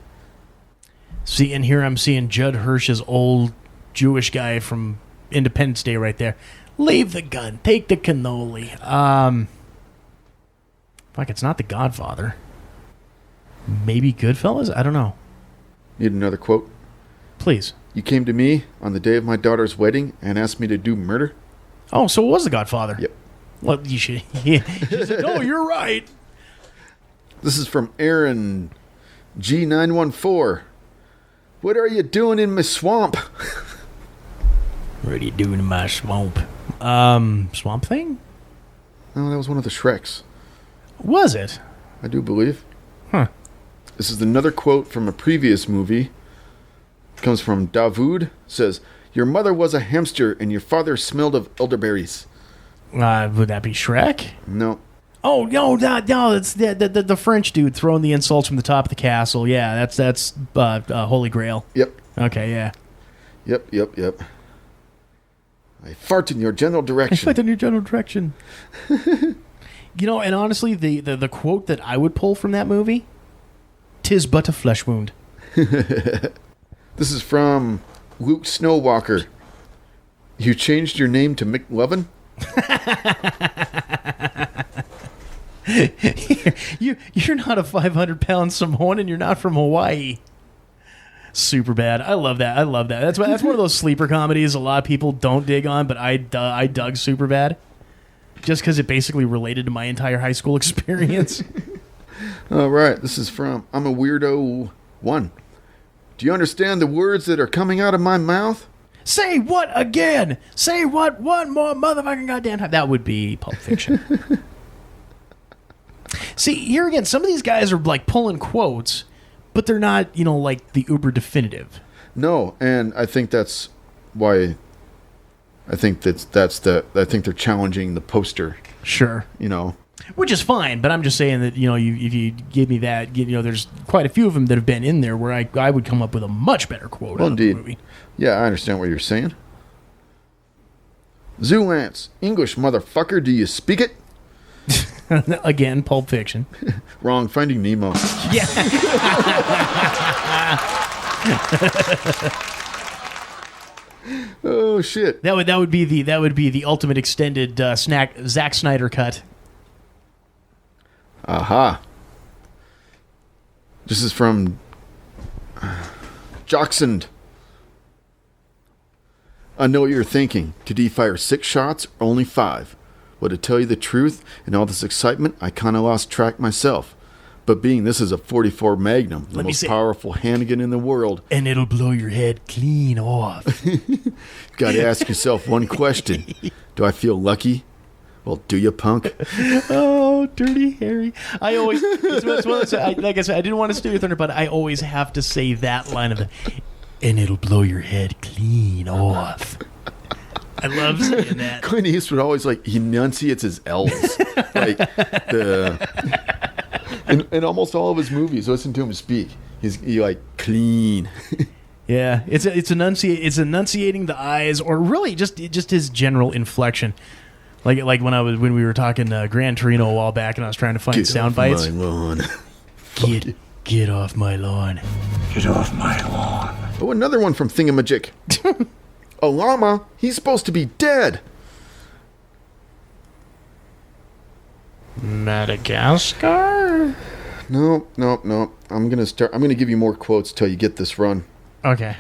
See, and here I'm seeing Judd Hirsch's old Jewish guy from Independence Day right there. Leave the gun, take the cannoli. Fuck, it's not The Godfather. Maybe Goodfellas? I don't know. Need another quote? Please. You came to me on the day of my daughter's wedding and asked me to do murder? Oh, so it was The Godfather. Yep. Well, you should... Yeah. No, you're right. This is from Aaron G914. What are you doing in my swamp? What are you doing in my swamp? Swamp Thing? No, that was one of the Shreks. Was it? I do believe. Huh. This is another quote from a previous movie. It comes from Davood. Says, your mother was a hamster and your father smelled of elderberries. Would that be Shrek? No. Oh, no, it's the French dude throwing the insults from the top of the castle. Yeah, that's Holy Grail. Yep. Okay, yeah. Yep. I fart in your general direction. You know, and honestly, the quote that I would pull from that movie, 'tis but a flesh wound. This is from Luke Snowwalker. You changed your name to McLovin? You're not a 500-pound Samoan, and you're not from Hawaii. Super bad. I love that. That's one of those sleeper comedies a lot of people don't dig on, but I dug Super Bad. Just because it basically related to my entire high school experience. All right, this is from I'm a Weirdo 1. Do you understand the words that are coming out of my mouth? Say what again? Say what one more motherfucking goddamn time. That would be Pulp Fiction. See, here again, some of these guys are like pulling quotes, but they're not, like the uber definitive. No, and I think that's why... I think they're challenging the poster. Sure. Which is fine, but I'm just saying that, if you give me that, there's quite a few of them that have been in there where I would come up with a much better quote out of the movie. Yeah, I understand what you're saying. Zoolance, English, motherfucker, do you speak it? Again, Pulp Fiction. Wrong, Finding Nemo. Yeah. Oh shit! That would be the ultimate extended Zack Snyder cut. Aha! This is from Jocksond. I know what you're thinking. Did he fire 6 shots or only 5? Well, to tell you the truth, in all this excitement, I kind of lost track myself. But being this is a .44 Magnum, the most powerful handgun in the world. And it'll blow your head clean off. Got to ask yourself one question. Do I feel lucky? Well, do you, punk? Oh, Dirty Harry. I always, like I said, I didn't want to steal your thunder, but I always have to say that line of it. And it'll blow your head clean off. I love saying that. Clint Eastwood always he enunciates his L's. In almost all of his movies, listen to him speak. He's clean. Yeah, it's enunciating the eyes, or really just his general inflection. Like when we were talking Gran Torino a while back, and I was trying to find sound bites. Get off my lawn. Get off my lawn. Get off my lawn. Oh, another one from Thingamajig. A llama? He's supposed to be dead. Madagascar? No. I'm gonna give you more quotes till you get this run. Okay.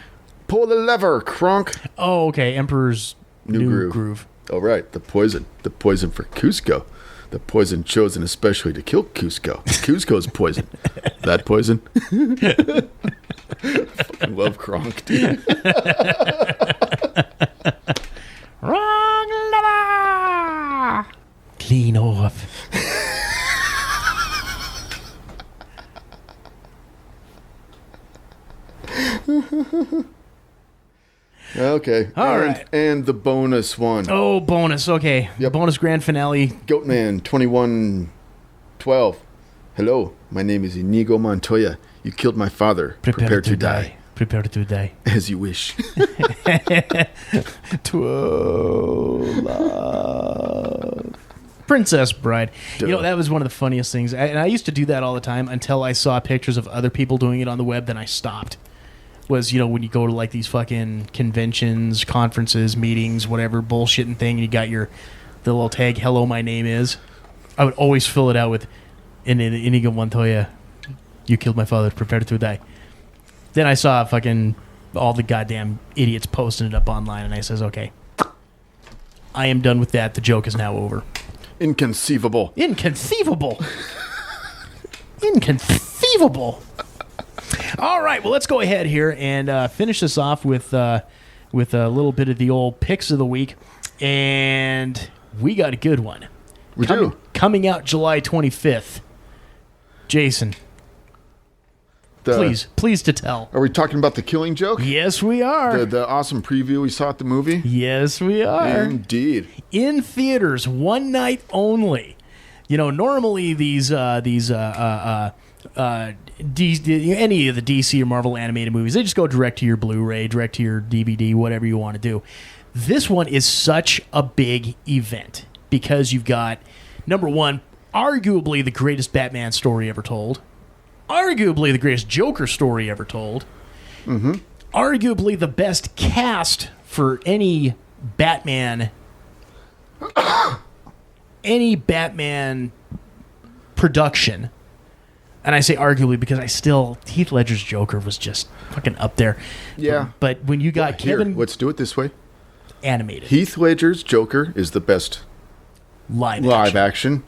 Pull the lever, Kronk. Oh, okay. Emperor's New Groove. Oh, right. The poison for Cusco. The poison chosen especially to kill Cusco. Cusco's poison. That poison? Fucking love Kronk, dude. Wrong lever. Clean off. Okay. All right. And the bonus one. Oh, bonus. Okay. Yep. Bonus grand finale. Goatman 2112. Hello, my name is Inigo Montoya. You killed my father. Prepare to die. Prepare to die. As you wish. 12 Princess Bride. You know, that was one of the funniest things. And I used to do that all the time until I saw pictures of other people doing it on the web, then I stopped. Was, you know, when you go to like these fucking conventions, conferences, meetings, whatever bullshitting thing, and you got the little tag, hello, my name is. I would always fill it out with, Inigo Montoya, you killed my father, prepare to die. Then I saw fucking all the goddamn idiots posting it up online, and I says, okay, I am done with that. The joke is now over. Inconceivable. Inconceivable. All right, well, let's go ahead here and finish this off with a little bit of the old picks of the week, and we got a good one. We do. Coming out July 25th. Jason, please to tell. Are we talking about The Killing Joke? Yes, we are. The awesome preview we saw at the movie? Yes, we are. Indeed. In theaters, one night only. You know, normally any of the DC or Marvel animated movies, they just go direct to your Blu-ray, direct to your DVD, whatever you want to do. This one is such a big event because you've got, number one, arguably the greatest Batman story ever told, arguably the greatest Joker story ever told, arguably the best cast for any Batman production. And I say arguably because Heath Ledger's Joker was just fucking up there. Yeah. But when you got Kevin... Let's do it this way. Animated. Heath Ledger's Joker is the best live action.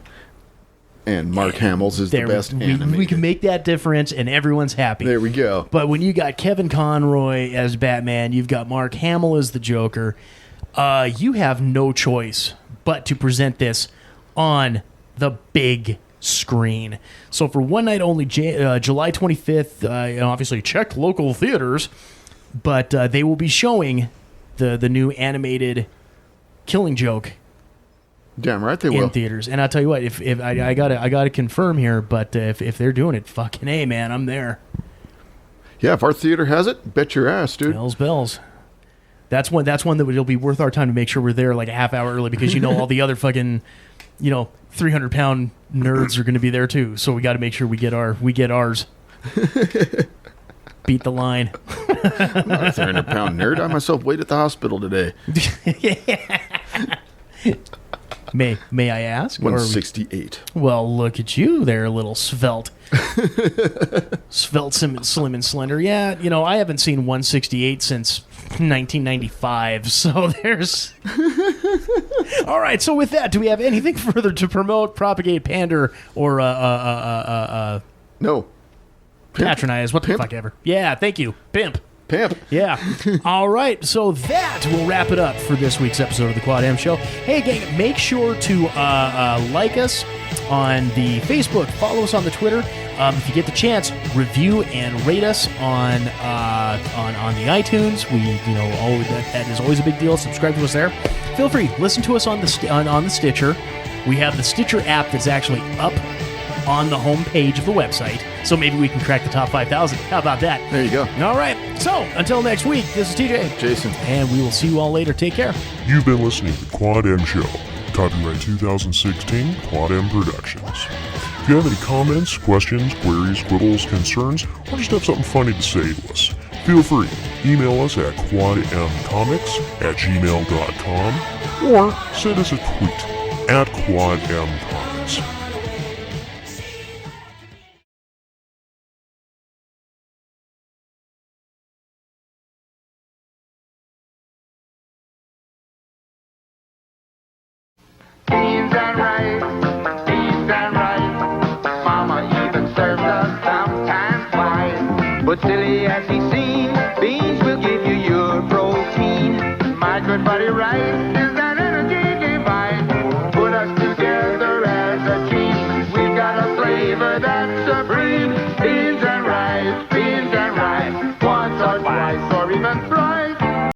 And Mark Hamill's is the best animated. We can make that difference and everyone's happy. There we go. But when you got Kevin Conroy as Batman, you've got Mark Hamill as the Joker, you have no choice but to present this on the big screen. So for one night only, July 25th, obviously check local theaters, but they will be showing the new animated Killing Joke. Damn right they will. In theaters. And I'll tell you what, if I gotta confirm here, but if they're doing it, fucking A, man, I'm there. Yeah, if our theater has it, bet your ass, dude. Bells. That's one that it'll be worth our time to make sure we're there like a half hour early because all the other fucking 300-pound nerds are going to be there too. So we got to make sure we get ours. Beat the line. I'm not a 300-pound nerd. I myself wait at the hospital today. May I ask? 168. Well, look at you there, little svelte. Svelte, slim and slender. Yeah, I haven't seen 168 since 1995, so there's... All right, so with that, do we have anything further to promote, propagate, pander, or no. Patronize? What the fuck ever. Yeah, thank you. Pimp. Yeah. All right. So that will wrap it up for this week's episode of the Quad M Show. Hey, gang, make sure to like us on the Facebook, follow us on the Twitter. If you get the chance, review and rate us on the iTunes. That is always a big deal. Subscribe to us there. Feel free, listen to us on the Stitcher. We have the Stitcher app that's actually up on the home page of the website, so maybe we can crack the top 5,000. How about that? There you go. All right. So until next week, this is TJ, Jason, and we will see you all later. Take care. You've been listening to the Quad M Show. Copyright 2016, Quad M Productions. If you have any comments, questions, queries, quibbles, concerns, or just have something funny to say to us, feel free. Email us at quadmcomics@gmail.com or send us a tweet at quadmcomics. Beans and rice, Mama even serves us sometimes twice. But silly as he seems, beans will give you your protein. My good buddy rice is an energy divine. Put us together as a team. We've got a flavor that's supreme. Beans and rice, once or twice.